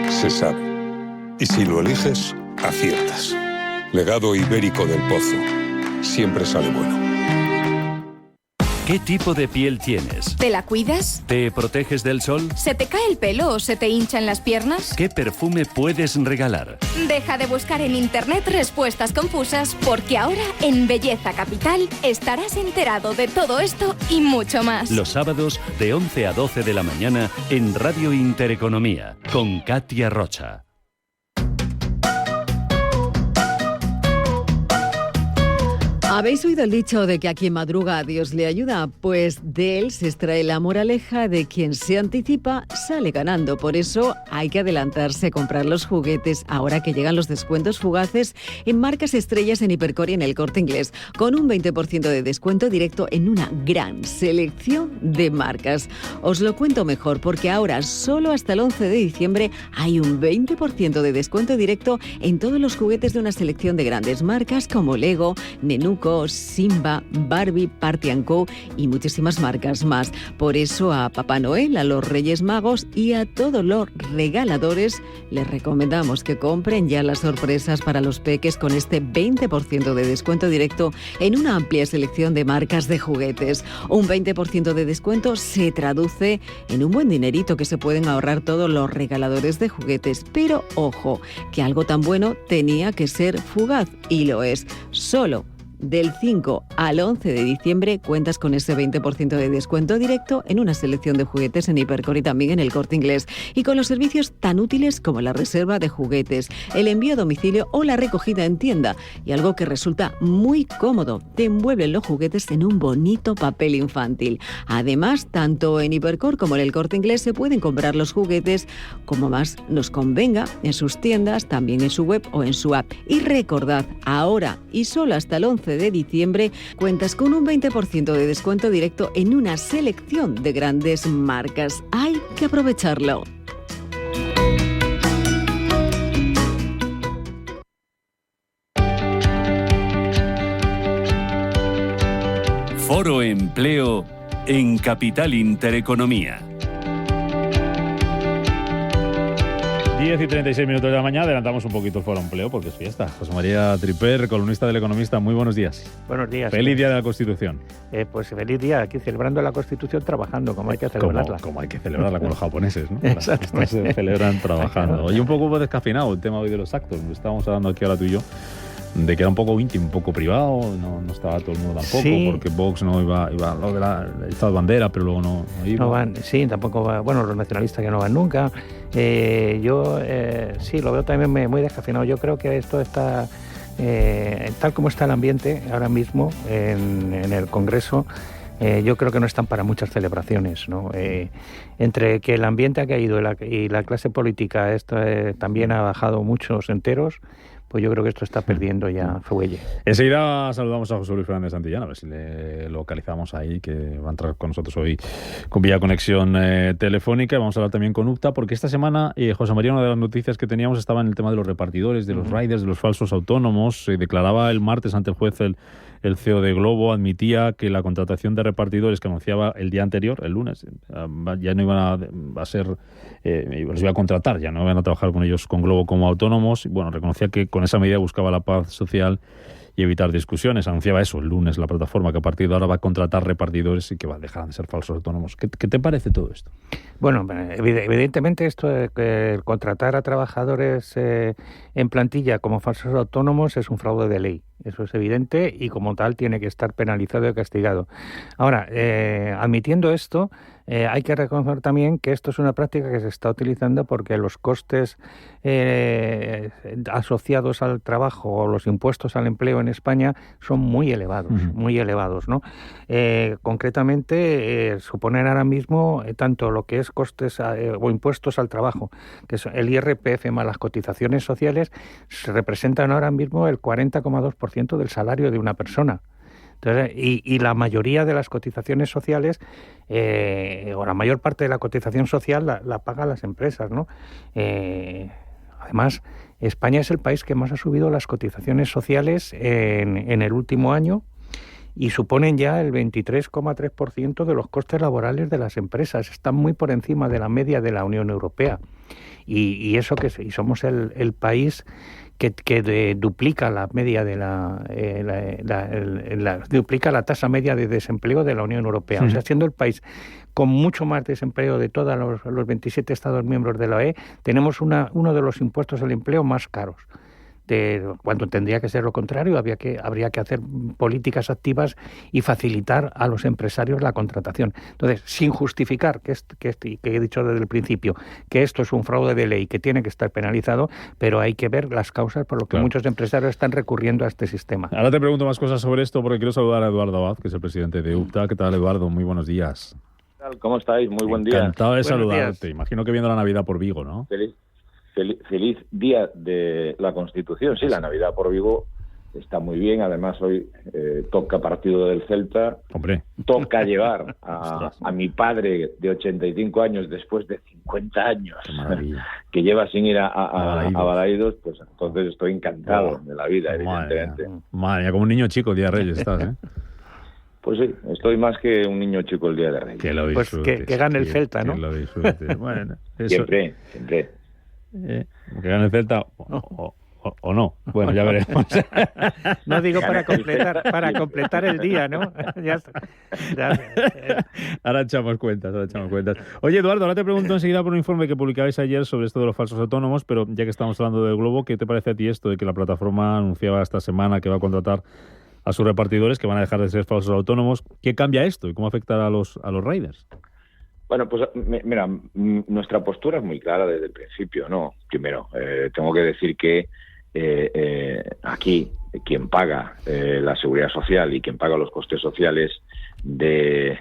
se sabe. Y si lo eliges, aciertas. Legado ibérico del Pozo. Siempre sale bueno. ¿Qué tipo de piel tienes? ¿Te la cuidas? ¿Te proteges del sol? ¿Se te cae el pelo o se te hinchan las piernas? ¿Qué perfume puedes regalar? Deja de buscar en internet respuestas confusas, porque ahora en Belleza Capital estarás enterado de todo esto y mucho más. Los sábados de 11 a 12 de la mañana en Radio Intereconomía con Katia Rocha. ¿Habéis oído el dicho de que a quien madruga Dios le ayuda? Pues de él se extrae la moraleja de quien se anticipa sale ganando. Por eso hay que adelantarse a comprar los juguetes ahora que llegan los descuentos fugaces en marcas estrellas en Hipercor y en El Corte Inglés, con un 20% de descuento directo en una gran selección de marcas. Os lo cuento mejor porque ahora solo hasta el 11 de diciembre hay un 20% de descuento directo en todos los juguetes de una selección de grandes marcas como Lego, Nenuco, Simba, Barbie, Party & Co y muchísimas marcas más. Por eso a Papá Noel, a los Reyes Magos y a todos los regaladores les recomendamos que compren ya las sorpresas para los peques con este 20% de descuento directo en una amplia selección de marcas de juguetes. Un 20% de descuento se traduce en un buen dinerito que se pueden ahorrar todos los regaladores de juguetes. Pero ojo, que algo tan bueno tenía que ser fugaz y lo es. Solo del 5 al 11 de diciembre cuentas con ese 20% de descuento directo en una selección de juguetes en Hipercor y también en El Corte Inglés. Y con los servicios tan útiles como la reserva de juguetes, el envío a domicilio o la recogida en tienda. Y algo que resulta muy cómodo, te envuelven los juguetes en un bonito papel infantil. Además, tanto en Hipercor como en El Corte Inglés se pueden comprar los juguetes como más nos convenga en sus tiendas, también en su web o en su app. Y recordad, ahora y solo hasta el 11 de diciembre cuentas con un 20% de descuento directo en una selección de grandes marcas. Hay que aprovecharlo. Foro Empleo en Capital Intereconomía. 10 y 36 minutos de la mañana, adelantamos un poquito el Foro Empleo porque es fiesta. José María Triper, columnista del Economista, muy buenos días. Buenos días. Feliz Día de la Constitución. Pues feliz día, aquí celebrando la Constitución, trabajando, como hay que celebrarla. Como hay que celebrarla con los japoneses, ¿no? Exacto. Estos se celebran trabajando. Oye, un poco descafeinado el tema hoy de los actos. Estábamos hablando aquí ahora tú y yo de que era un poco íntimo, un poco privado, no estaba todo el mundo tampoco, sí. Porque Vox no iba lo de la Estado de bandera, pero luego no iba. No van, sí, tampoco va, bueno, los nacionalistas que no van nunca. Yo sí, lo veo también muy descafeinado. Yo creo que esto está, tal como está el ambiente ahora mismo en el Congreso, yo creo que no están para muchas celebraciones, ¿no? Entre que el ambiente ha caído y la clase política también ha bajado muchos enteros, pues yo creo que esto está perdiendo ya fuelle. Enseguida saludamos a José Luis Fernández Santillán, a ver si le localizamos ahí, que va a entrar con nosotros hoy con vía conexión telefónica. Vamos a hablar también con UPTA, porque esta semana, José María, una de las noticias que teníamos estaba en el tema de los repartidores, de los riders, de los falsos autónomos. Declaraba el martes ante el juez el CEO de Globo, admitía que la contratación de repartidores que anunciaba el día anterior, el lunes, ya no iban a ser, los iba a contratar, ya no iban a trabajar con ellos, con Globo, como autónomos. Bueno, reconocía que con esa medida buscaba la paz social y evitar discusiones. Anunciaba eso el lunes la plataforma, que a partir de ahora va a contratar repartidores y que va a dejar de ser falsos autónomos. ¿Qué te parece todo esto? Bueno, evidentemente esto de contratar a trabajadores en plantilla como falsos autónomos es un fraude de ley. Eso es evidente y como tal tiene que estar penalizado y castigado. Ahora, admitiendo esto, hay que reconocer también que esto es una práctica que se está utilizando porque los costes asociados al trabajo o los impuestos al empleo en España son muy elevados, ¿no? Concretamente, suponen ahora mismo tanto lo que es costes o impuestos al trabajo, que es el IRPF más las cotizaciones sociales, se representan ahora mismo el 40,2% del salario de una persona. Entonces, y la mayoría de las cotizaciones sociales, o la mayor parte de la cotización social la pagan las empresas, ¿no? Además, España es el país que más ha subido las cotizaciones sociales en el último año y suponen ya el 23,3% de los costes laborales de las empresas. Están muy por encima de la media de la Unión Europea. Y eso y somos el país que duplica la media de duplica la tasa media de desempleo de la Unión Europea. O sea, siendo el país con mucho más desempleo de todos los 27 Estados miembros de la OE, tenemos uno de los impuestos al empleo más caros. Cuando tendría que ser lo contrario, habría que hacer políticas activas y facilitar a los empresarios la contratación. Entonces, sin justificar que he dicho desde el principio, que esto es un fraude de ley que tiene que estar penalizado, pero hay que ver las causas por lo que muchos empresarios están recurriendo a este sistema. Ahora te pregunto más cosas sobre esto porque quiero saludar a Eduardo Abad, que es el presidente de UPTA. ¿Qué tal, Eduardo? Muy buenos días. ¿Cómo estáis? Muy buen día. Encantado de saludarte. Imagino que viendo la Navidad por Vigo, ¿no? Feliz día de la Constitución. Sí, la Navidad por Vigo está muy bien. Además, hoy toca partido del Celta. Hombre. Toca llevar a mi padre de 85 años después de 50 años que lleva sin ir a Balaídos. Pues entonces estoy encantado de la vida, evidentemente. Madre mía, como un niño chico el día de Reyes estás, ¿eh? Pues sí, estoy más que un niño chico el día de Reyes. Que lo disfrutes. Pues que gane el Celta, ¿no? Que lo disfrutes. Bueno, eso... Siempre. Que gane el Celta o no. Bueno, ya veremos. No digo para completar el día, ¿no? Ya. Ahora echamos cuentas. Oye, Eduardo, ahora te pregunto enseguida por un informe que publicabais ayer sobre esto de los falsos autónomos, pero ya que estamos hablando del Globo, ¿qué te parece a ti esto de que la plataforma anunciaba esta semana que va a contratar a sus repartidores que van a dejar de ser falsos autónomos? ¿Qué cambia esto y cómo afectará a los riders? Bueno, pues mira, nuestra postura es muy clara desde el principio, ¿no? Primero, tengo que decir que aquí quien paga la seguridad social y quien paga los costes sociales de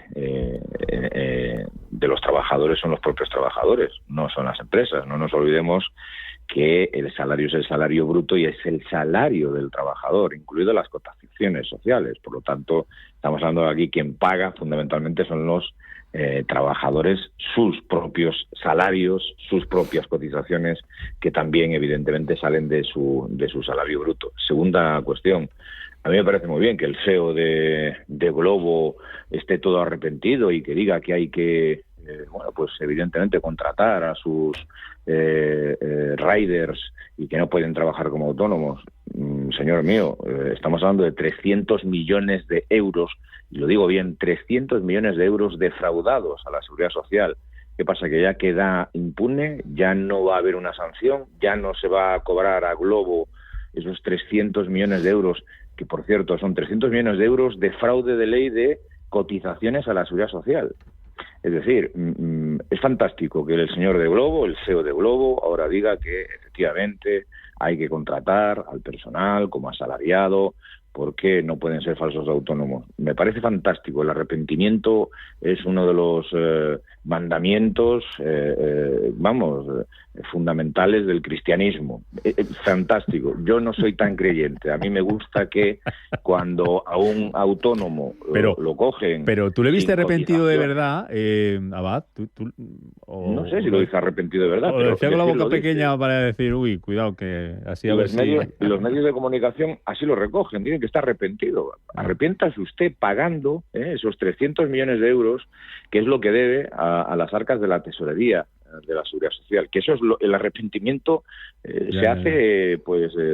los trabajadores son los propios trabajadores, no son las empresas. No nos olvidemos que el salario es el salario bruto y es el salario del trabajador, incluido las cotizaciones sociales. Por lo tanto, estamos hablando de aquí quien paga fundamentalmente son los trabajadores, sus propios salarios, sus propias cotizaciones, que también evidentemente salen de su salario bruto. Segunda cuestión, a mí me parece muy bien que el CEO de Globo esté todo arrepentido y que diga que hay que, pues evidentemente contratar a sus riders y que no pueden trabajar como autónomos. Señor mío, estamos hablando de 300 millones de euros, y lo digo bien, 300 millones de euros defraudados a la Seguridad Social. ¿Qué pasa? Que ya queda impune, ya no va a haber una sanción, ya no se va a cobrar a Globo esos 300 millones de euros, que por cierto son 300 millones de euros de fraude de ley de cotizaciones a la Seguridad Social. Es decir, es fantástico que el señor de Globo, el CEO de Globo, ahora diga que efectivamente hay que contratar al personal como asalariado porque no pueden ser falsos autónomos. Me parece fantástico. El arrepentimiento es uno de los mandamientos, fundamentales del cristianismo. Fantástico. Yo no soy tan creyente. A mí me gusta que cuando a un autónomo lo cogen... Pero tú le viste arrepentido de verdad, Abad. No sé si lo dice arrepentido de verdad. O pero decía con la boca pequeña para decir, uy, cuidado, que así a ver si... Los medios de comunicación así lo recogen. Dicen que está arrepentido. Arrepiéntase usted pagando esos 300 millones de euros, que es lo que debe a las arcas de la tesorería de la Seguridad Social, que eso es el arrepentimiento se hace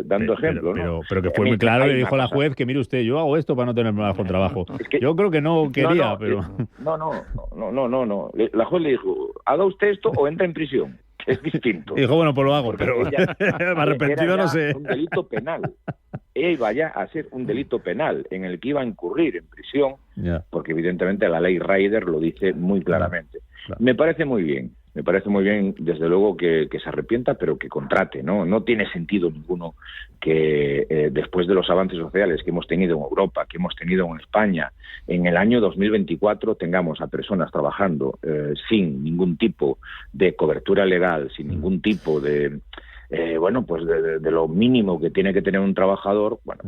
dando ejemplo, ¿no? Pero que fue muy claro, le dijo la juez que mire usted, yo hago esto para no tener más trabajo. Es que, yo creo que no quería, pero... No. La juez le dijo, haga usted esto o entra en prisión. Es distinto. Dijo, bueno, pues lo hago, pero arrepentido no sé. Un delito penal. Ella iba ya a ser un delito penal en el que iba a incurrir en prisión, porque evidentemente la ley Rider lo dice muy claramente. Me parece muy bien, desde luego que se arrepienta, pero que contrate, ¿no? No tiene sentido ninguno que después de los avances sociales que hemos tenido en Europa, que hemos tenido en España, en el año 2024 tengamos a personas trabajando sin ningún tipo de cobertura legal, sin ningún tipo de... de lo mínimo que tiene que tener un trabajador, pues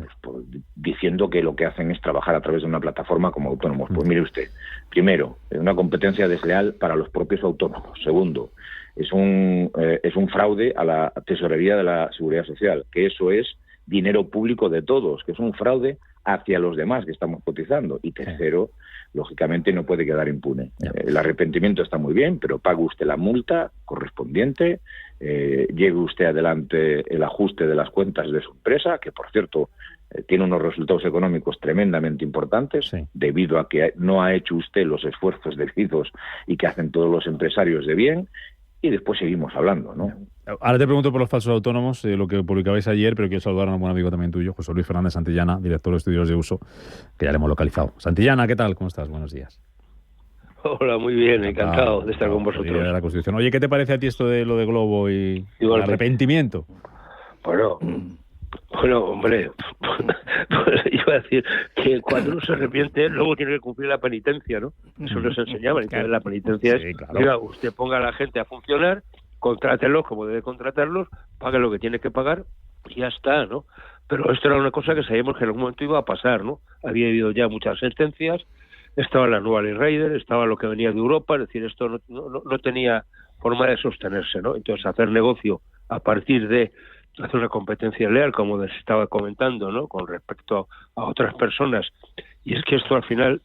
diciendo que lo que hacen es trabajar a través de una plataforma como autónomos. Pues mire usted, primero, una competencia desleal para los propios autónomos. Segundo, es un fraude a la tesorería de la Seguridad Social, que eso es dinero público de todos, que es un fraude hacia los demás que estamos cotizando. Y tercero, lógicamente no puede quedar impune. El arrepentimiento está muy bien, pero pague usted la multa correspondiente, lleve usted adelante el ajuste de las cuentas de su empresa, que por cierto tiene unos resultados económicos tremendamente importantes, debido a que no ha hecho usted los esfuerzos debidos y que hacen todos los empresarios de bien, y después seguimos hablando, ¿no? Ahora te pregunto por los falsos autónomos, lo que publicabais ayer, pero quiero saludar a un buen amigo también tuyo, José Luis Fernández Santillana, director de estudios de uso, que ya le hemos localizado. Santillana, ¿qué tal? ¿Cómo estás? Buenos días. Hola, muy bien, encantado de estar con vosotros. De la Constitución. Oye, ¿qué te parece a ti esto de lo de Globo y el arrepentimiento? Bueno, hombre, iba a decir que cuando uno se arrepiente, luego tiene que cumplir la penitencia, ¿no? Eso nos enseñaban. Entonces, la penitencia es, mira, usted ponga a la gente a funcionar, contrátelos como debe contratarlos, pague lo que tiene que pagar y ya está, ¿no? Pero esto era una cosa que sabíamos que en algún momento iba a pasar, ¿no? Había habido ya muchas sentencias, estaba la nueva Ley Rider, estaba lo que venía de Europa, es decir, esto no tenía forma de sostenerse, ¿no? Entonces, hacer negocio a partir de hacer una competencia leal, como les estaba comentando, ¿no? Con respecto a otras personas. Y es que esto al final,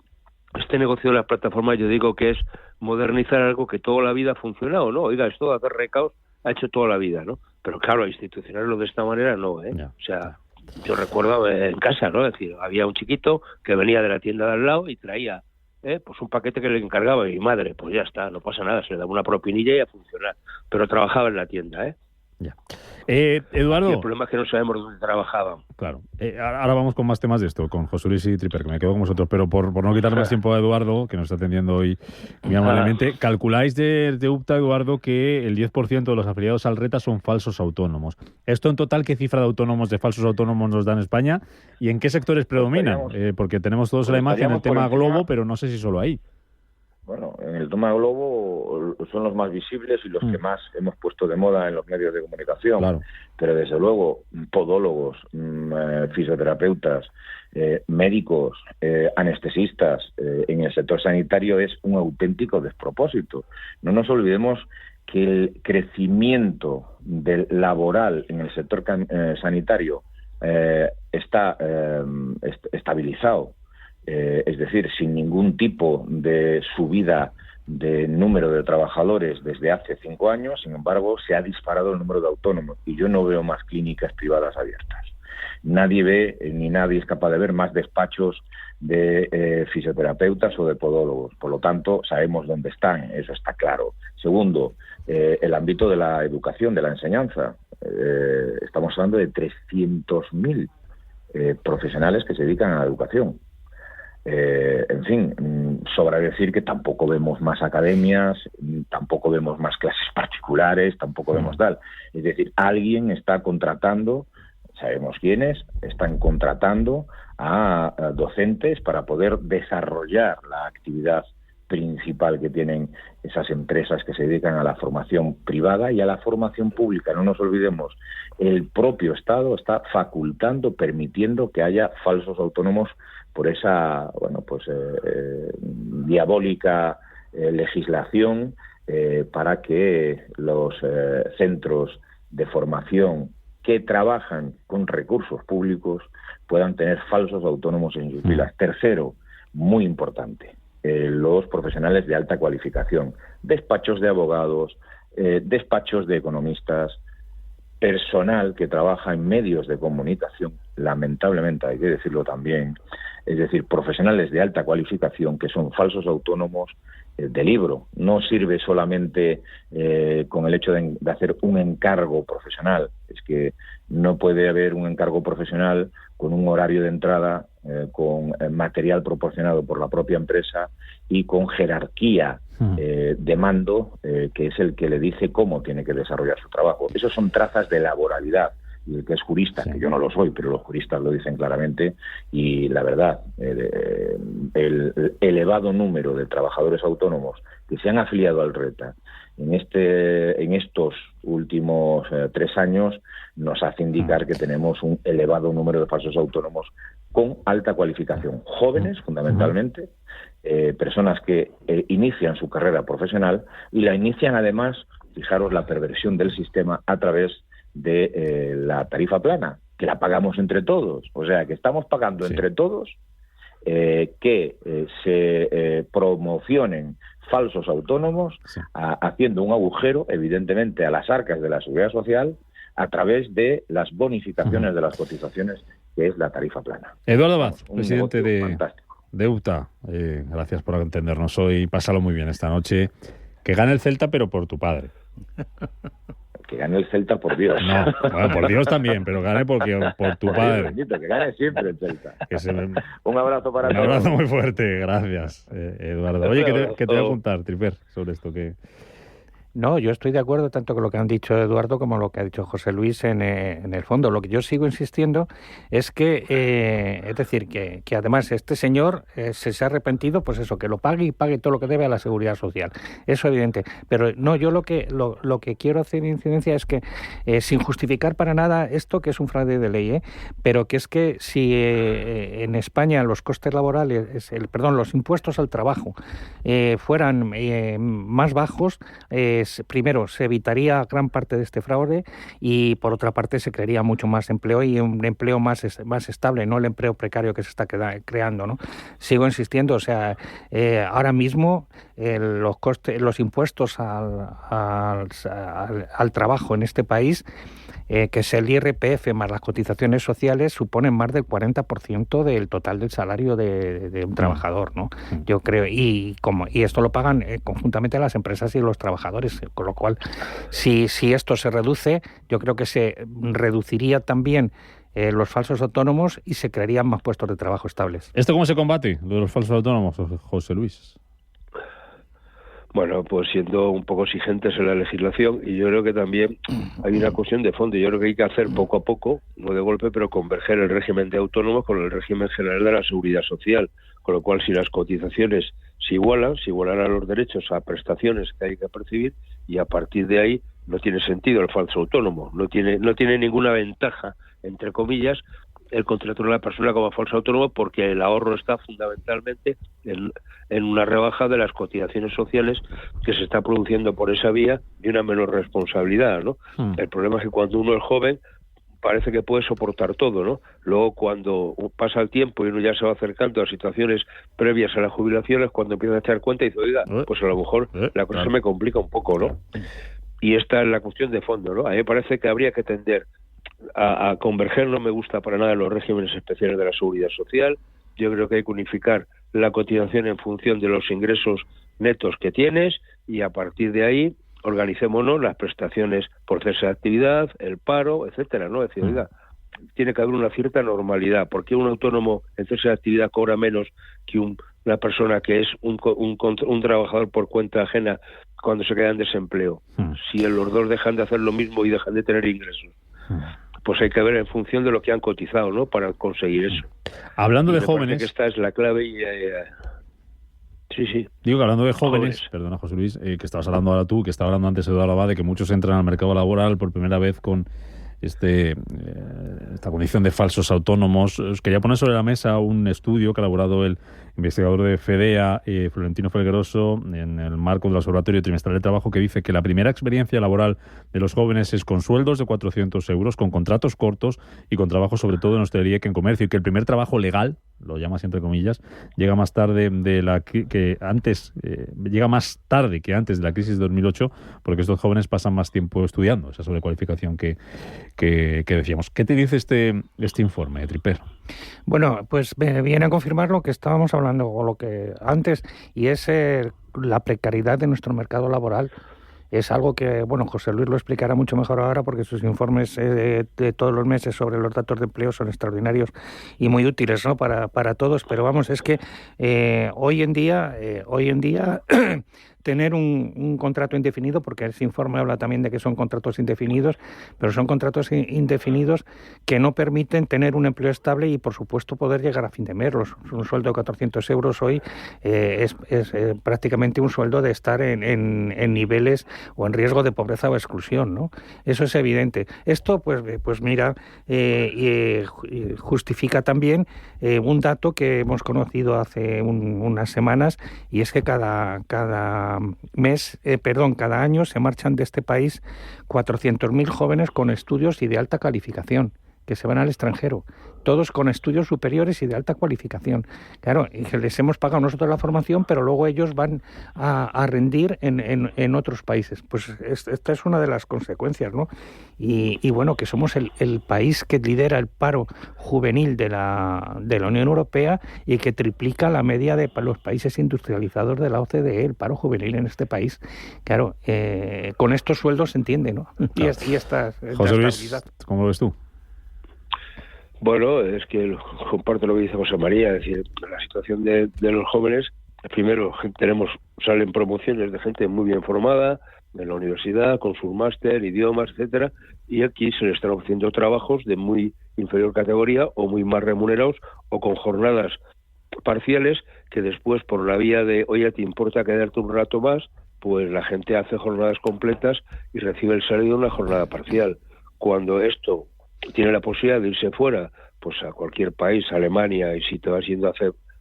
este negocio de la plataforma, yo digo que es modernizar algo que toda la vida ha funcionado, ¿no? Oiga, esto de hacer recaos ha hecho toda la vida, ¿no? Pero claro, a institucionarlo de esta manera no, ¿eh? O sea, yo recuerdo en casa, ¿no? Es decir, había un chiquito que venía de la tienda de al lado y traía pues un paquete que le encargaba mi madre. Pues ya está, no pasa nada, se le daba una propinilla y a funcionar. Pero trabajaba en la tienda, ¿eh? Ya. Eduardo. Y el problema es que no sabemos dónde trabajaban. Claro. Ahora vamos con más temas de esto, con José Luis y Tripper, que me quedo con vosotros, pero por no quitarle más tiempo a Eduardo, que nos está atendiendo hoy muy amablemente, calculáis de UPTA, Eduardo, que el 10% de los afiliados al RETA son falsos autónomos. ¿Esto en total qué cifra de autónomos, de falsos autónomos nos da en España? ¿Y en qué sectores predominan? Porque tenemos todos la imagen, el tema Globo, pero no sé si solo ahí. Bueno, en el tema Globo son los más visibles y los que más hemos puesto de moda en los medios de comunicación. Claro. Pero desde luego, podólogos, fisioterapeutas, médicos, anestesistas, en el sector sanitario es un auténtico despropósito. No nos olvidemos que el crecimiento del laboral en el sector sanitario está estabilizado. Es decir, sin ningún tipo de subida de número de trabajadores desde hace 5 años, sin embargo, se ha disparado el número de autónomos y yo no veo más clínicas privadas abiertas. Nadie ve, ni nadie es capaz de ver más despachos de fisioterapeutas o de podólogos. Por lo tanto, sabemos dónde están, eso está claro. Segundo, el ámbito de la educación, de la enseñanza. Estamos hablando de 300.000 profesionales que se dedican a la educación. En fin, sobra decir que tampoco vemos más academias, tampoco vemos más clases particulares, tampoco vemos tal. Es decir, alguien está contratando, sabemos quiénes, están contratando a docentes para poder desarrollar la actividad principal que tienen esas empresas que se dedican a la formación privada y a la formación pública. No nos olvidemos, el propio Estado está facultando, permitiendo que haya falsos autónomos por esa, diabólica legislación para que los centros de formación que trabajan con recursos públicos puedan tener falsos autónomos en sus filas. Tercero, muy importante, los profesionales de alta cualificación, despachos de abogados, despachos de economistas, personal que trabaja en medios de comunicación, lamentablemente hay que decirlo también, es decir, profesionales de alta cualificación que son falsos autónomos de libro. No sirve solamente con el hecho de hacer un encargo profesional, es que no puede haber un encargo profesional con un horario de entrada, con material proporcionado por la propia empresa y con jerarquía de mando, que es el que le dice cómo tiene que desarrollar su trabajo. Esos son trazas de laboralidad. Y el que es jurista, que yo no lo soy, pero los juristas lo dicen claramente, y la verdad, el elevado número de trabajadores autónomos que se han afiliado al RETA en estos últimos 3 años nos hace indicar que tenemos un elevado número de falsos autónomos con alta cualificación, jóvenes fundamentalmente, personas que inician su carrera profesional y la inician además, fijaros la perversión del sistema, a través de la tarifa plana, que la pagamos entre todos. O sea, que estamos pagando entre todos que se promocionen falsos autónomos, haciendo un agujero, evidentemente, a las arcas de la Seguridad Social a través de las bonificaciones de las cotizaciones, que es la tarifa plana. Eduardo Abad, presidente de UTA, gracias por atendernos hoy. Pásalo muy bien esta noche. Que gane el Celta, pero por tu padre. Que gane el Celta, por Dios. No, bueno, por Dios también, pero gane por tu padre. Bendito, que gane siempre el Celta. Un abrazo para todos. Un abrazo muy fuerte, gracias, Eduardo. Oye, ¿qué te voy a contar, Triper, sobre esto? No, yo estoy de acuerdo tanto con lo que han dicho Eduardo como lo que ha dicho José Luis en el fondo. Lo que yo sigo insistiendo es que, es decir, que además este señor se ha arrepentido, pues eso, que lo pague y pague todo lo que debe a la Seguridad Social. Eso es evidente. Pero no, yo lo que quiero hacer incidencia es que, sin justificar para nada esto, que es un fraude de ley, pero que es que si en España los costes laborales, los impuestos al trabajo fueran más bajos, primero se evitaría gran parte de este fraude y por otra parte se crearía mucho más empleo y un empleo más estable, no el empleo precario que se está creando, ¿no? Sigo insistiendo, o sea, ahora mismo los impuestos al trabajo en este país, que es el IRPF más las cotizaciones sociales, suponen más del 40% del total del salario de un trabajador, ¿no? Yo creo, y esto lo pagan conjuntamente las empresas y los trabajadores, con lo cual, si esto se reduce, yo creo que se reduciría también los falsos autónomos y se crearían más puestos de trabajo estables. ¿Esto cómo se combate, lo de los falsos autónomos, José Luis? Bueno, pues siendo un poco exigentes en la legislación, y yo creo que también hay una cuestión de fondo. Yo creo que hay que hacer poco a poco, no de golpe, pero converger el régimen de autónomos con el régimen general de la Seguridad Social, con lo cual si las cotizaciones se igualarán los derechos a prestaciones que hay que percibir, y a partir de ahí no tiene sentido el falso autónomo, no tiene ninguna ventaja, entre comillas, el contrato de la persona como falso autónomo, porque el ahorro está fundamentalmente en una rebaja de las cotizaciones sociales que se está produciendo por esa vía y una menor responsabilidad, ¿no? El problema es que cuando uno es joven parece que puede soportar todo, ¿no? Luego cuando pasa el tiempo y uno ya se va acercando a situaciones previas a la jubilación es cuando empieza a echar cuenta y dice, oiga, pues a lo mejor la cosa se me complica un poco, ¿no? Y esta es la cuestión de fondo, ¿no? A mí me parece que habría que tender a converger, no me gusta para nada los regímenes especiales de la Seguridad Social. Yo creo que hay que unificar la cotización en función de los ingresos netos que tienes y a partir de ahí organicémonos las prestaciones por cese de actividad, el paro, etcétera, ¿no? Es decir, oiga, tiene que haber una cierta normalidad. ¿Por qué un autónomo en cese de actividad cobra menos que una persona que es un trabajador por cuenta ajena cuando se queda en desempleo? Si los dos dejan de hacer lo mismo y dejan de tener ingresos, pues hay que ver en función de lo que han cotizado, ¿no? Para conseguir eso. Hablando de jóvenes, que esta es la clave y sí. Digo que hablando de jóvenes, perdona José Luis, que estabas hablando ahora tú, que estaba hablando antes Eduardo Abad, de que muchos entran al mercado laboral por primera vez con esta condición de falsos autónomos. Os quería poner sobre la mesa un estudio que ha elaborado el investigador de FEDEA, Florentino Felgueroso, en el marco del Observatorio Trimestral de Trabajo, que dice que la primera experiencia laboral de los jóvenes es con sueldos de 400 euros, con contratos cortos y con trabajo sobre todo en hostelería que en comercio, y que el primer trabajo legal, lo llamas entre comillas, llega más tarde llega más tarde que antes de la crisis de 2008, porque estos jóvenes pasan más tiempo estudiando, esa sobrecualificación que decíamos. ¿Qué te dice este informe, Triper? Bueno, pues viene a confirmar lo que estábamos hablando o lo que antes, y es la precariedad de nuestro mercado laboral. Es algo que, bueno, José Luis lo explicará mucho mejor ahora porque sus informes de todos los meses sobre los datos de empleo son extraordinarios y muy útiles, ¿no? para todos. Pero vamos, es que hoy en día tener un contrato indefinido, porque ese informe habla también de que son contratos indefinidos, pero son contratos indefinidos que no permiten tener un empleo estable y, por supuesto, poder llegar a fin de mes. Un sueldo de 400 euros hoy es prácticamente un sueldo de estar en niveles o en riesgo de pobreza o exclusión, ¿no? Eso es evidente. Esto, pues mira, justifica también un dato que hemos conocido hace unas semanas, y es que cada año se marchan de este país 400.000 jóvenes con estudios y de alta calificación. que se van al extranjero, todos con estudios superiores y de alta cualificación. Claro, y que les hemos pagado nosotros la formación, pero luego ellos van a rendir en otros países. Pues esta es una de las consecuencias, ¿no? Y bueno, que somos el país que lidera el paro juvenil de la Unión Europea y que triplica la media de los países industrializados de la OCDE, el paro juvenil en este país. Claro, con estos sueldos se entiende, ¿no? Claro. Y esta José Luis, ¿cómo lo ves tú? Bueno, es que comparto lo que dice José María, es decir, la situación de los jóvenes, primero salen promociones de gente muy bien formada en la universidad, con su máster, idiomas, etcétera, y aquí se les están ofreciendo trabajos de muy inferior categoría o muy más remunerados o con jornadas parciales que después por la vía de, oye, ¿te importa quedarte un rato más? Pues la gente hace jornadas completas y recibe el salario de una jornada parcial. Cuando esto tiene la posibilidad de irse fuera, pues a cualquier país, Alemania, y si te vas yendo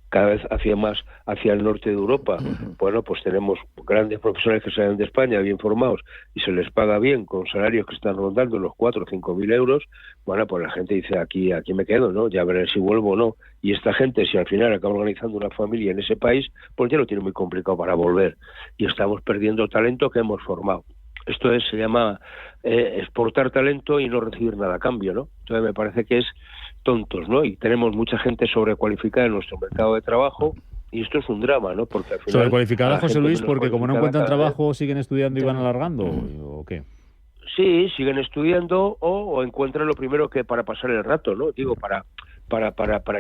cada vez hacia el norte de Europa, bueno, pues tenemos grandes profesionales que salen de España bien formados y se les paga bien con salarios que están rondando los 4 o 5 mil euros. Bueno, pues la gente dice, aquí me quedo, ¿no? Ya veré si vuelvo o no. Y esta gente, si al final acaba organizando una familia en ese país, pues ya lo tiene muy complicado para volver. Y estamos perdiendo talento que hemos formado. Esto se llama exportar talento y no recibir nada a cambio, ¿no? Entonces me parece que es tontos, ¿no? Y tenemos mucha gente sobrecualificada en nuestro mercado de trabajo y esto es un drama, ¿no? Porque al final, sobrecualificada, José Luis, porque como no encuentran trabajo, siguen estudiando y van alargando, ¿o qué? Sí, siguen estudiando o encuentran lo primero que para pasar el rato, ¿no? Digo, para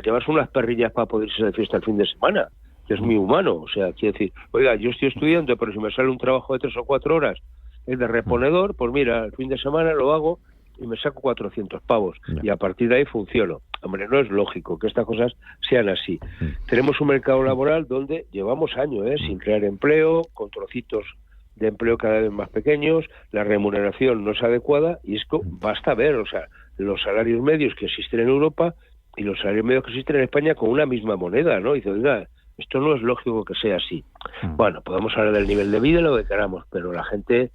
llevarse unas perrillas para poder irse de fiesta el fin de semana, que es muy humano. O sea, quiero decir, oiga, yo estoy estudiando, pero si me sale un trabajo de 3 o 4 horas es de reponedor, pues mira, el fin de semana lo hago y me saco 400 pavos y a partir de ahí funciono. Hombre, no es lógico que estas cosas sean así. Tenemos un mercado laboral donde llevamos años sin crear empleo, con trocitos de empleo cada vez más pequeños, la remuneración no es adecuada y esto basta ver, o sea, los salarios medios que existen en Europa y los salarios medios que existen en España con una misma moneda, ¿no? Y dice, oiga, esto no es lógico que sea así. Bueno, podemos hablar del nivel de vida y lo que queramos, pero la gente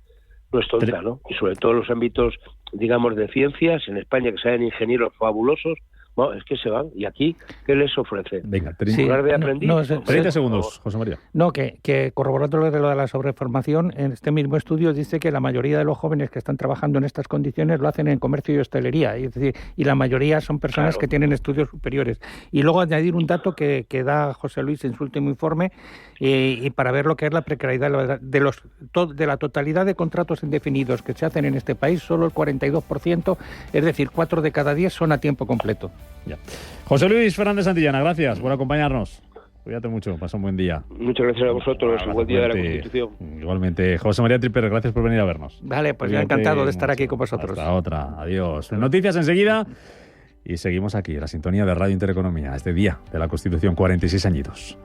no es tonta, ¿no? Y sobre todo los ámbitos, digamos, de ciencias, en España que salen ingenieros fabulosos, bueno, es que se van. ¿Y aquí qué les ofrece? Venga, de aprendiz. 30 segundos, José María. No, que corroborando lo de la sobreformación, en este mismo estudio dice que la mayoría de los jóvenes que están trabajando en estas condiciones lo hacen en comercio y hostelería, es decir, y la mayoría son personas que tienen estudios superiores. Y luego añadir un dato que da José Luis en su último informe, y para ver lo que es la precariedad de la totalidad de contratos indefinidos que se hacen en este país, solo el 42%, es decir, 4 de cada 10 son a tiempo completo. Ya. José Luis Fernández Santillana, gracias por acompañarnos. Cuídate mucho, pasa un buen día. Muchas gracias a vosotros, un buen día de la Constitución. Igualmente, José María Tripper, gracias por venir a vernos. Vale, pues ya encantado de estar aquí con vosotros. Hasta otra, adiós. Noticias enseguida y seguimos aquí, en la sintonía de Radio Intereconomía, este día de la Constitución, 46 añitos.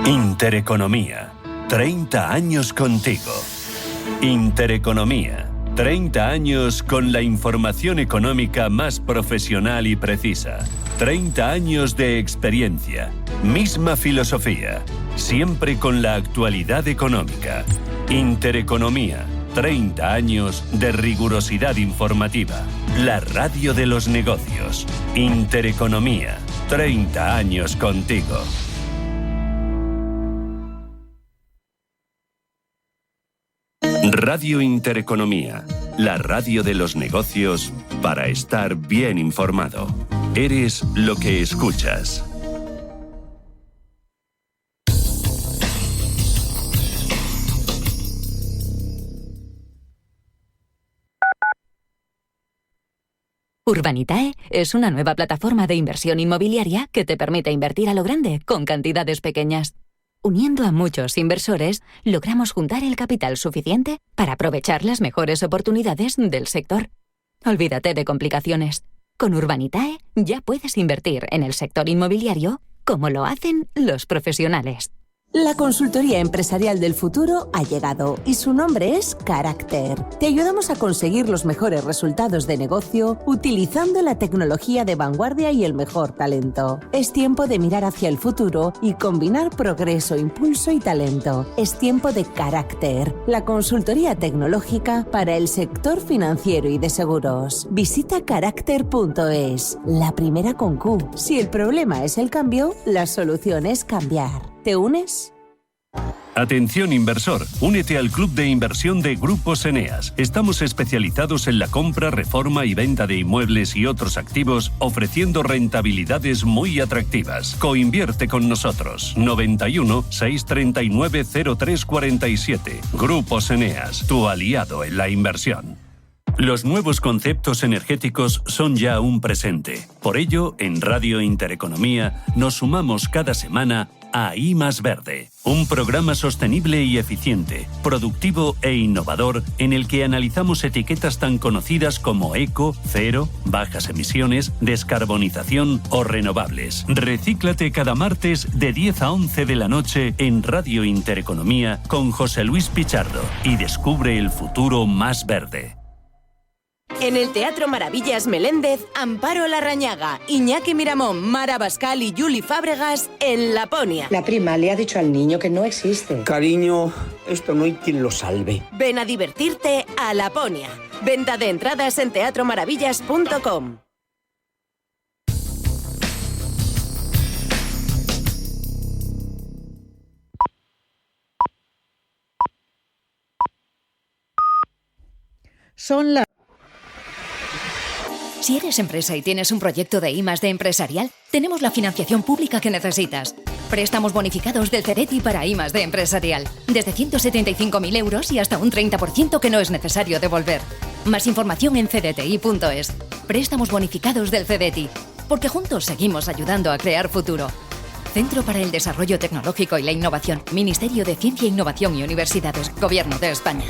Intereconomía, 30 años contigo. Intereconomía, 30 años con la información económica más profesional y precisa. 30 años de experiencia, misma filosofía, siempre con la actualidad económica. Intereconomía, 30 años de rigurosidad informativa. La radio de los negocios. Intereconomía, 30 años contigo. Radio Intereconomía, la radio de los negocios para estar bien informado. Eres lo que escuchas. Urbanitae es una nueva plataforma de inversión inmobiliaria que te permite invertir a lo grande con cantidades pequeñas. Uniendo a muchos inversores, logramos juntar el capital suficiente para aprovechar las mejores oportunidades del sector. Olvídate de complicaciones. Con Urbanitae ya puedes invertir en el sector inmobiliario como lo hacen los profesionales. La consultoría empresarial del futuro ha llegado y su nombre es Carácter. Te ayudamos a conseguir los mejores resultados de negocio utilizando la tecnología de vanguardia y el mejor talento. Es tiempo de mirar hacia el futuro y combinar progreso, impulso y talento. Es tiempo de Carácter, la consultoría tecnológica para el sector financiero y de seguros. Visita carácter.es, la primera con Q. Si el problema es el cambio, la solución es cambiar. ¿Te unes? Atención inversor, únete al club de inversión de Grupos Eneas. Estamos especializados en la compra, reforma y venta de inmuebles y otros activos, ofreciendo rentabilidades muy atractivas. Coinvierte con nosotros. 91 639 0347. Grupos Eneas, tu aliado en la inversión. Los nuevos conceptos energéticos son ya un presente. Por ello, en Radio Intereconomía nos sumamos cada semana a I Más Verde, un programa sostenible y eficiente, productivo e innovador en el que analizamos etiquetas tan conocidas como eco, cero, bajas emisiones, descarbonización o renovables. Recíclate cada martes de 10 a 11 de la noche en Radio Intereconomía con José Luis Pichardo y descubre el futuro más verde. En el Teatro Maravillas Meléndez, Amparo Larrañaga, Iñaki Miramón, Mara Bascal y Juli Fábregas en Laponia. La prima le ha dicho al niño que no existe. Cariño, esto no hay quien lo salve. Ven a divertirte a Laponia. Venta de entradas en teatromaravillas.com. Son las... Si eres empresa y tienes un proyecto de I+D empresarial, tenemos la financiación pública que necesitas. Préstamos bonificados del CEDETI para I+D empresarial. Desde 175.000 euros y hasta un 30% que no es necesario devolver. Más información en cdti.es. Préstamos bonificados del CEDETI. Porque juntos seguimos ayudando a crear futuro. Centro para el Desarrollo Tecnológico y la Innovación. Ministerio de Ciencia, Innovación y Universidades. Gobierno de España.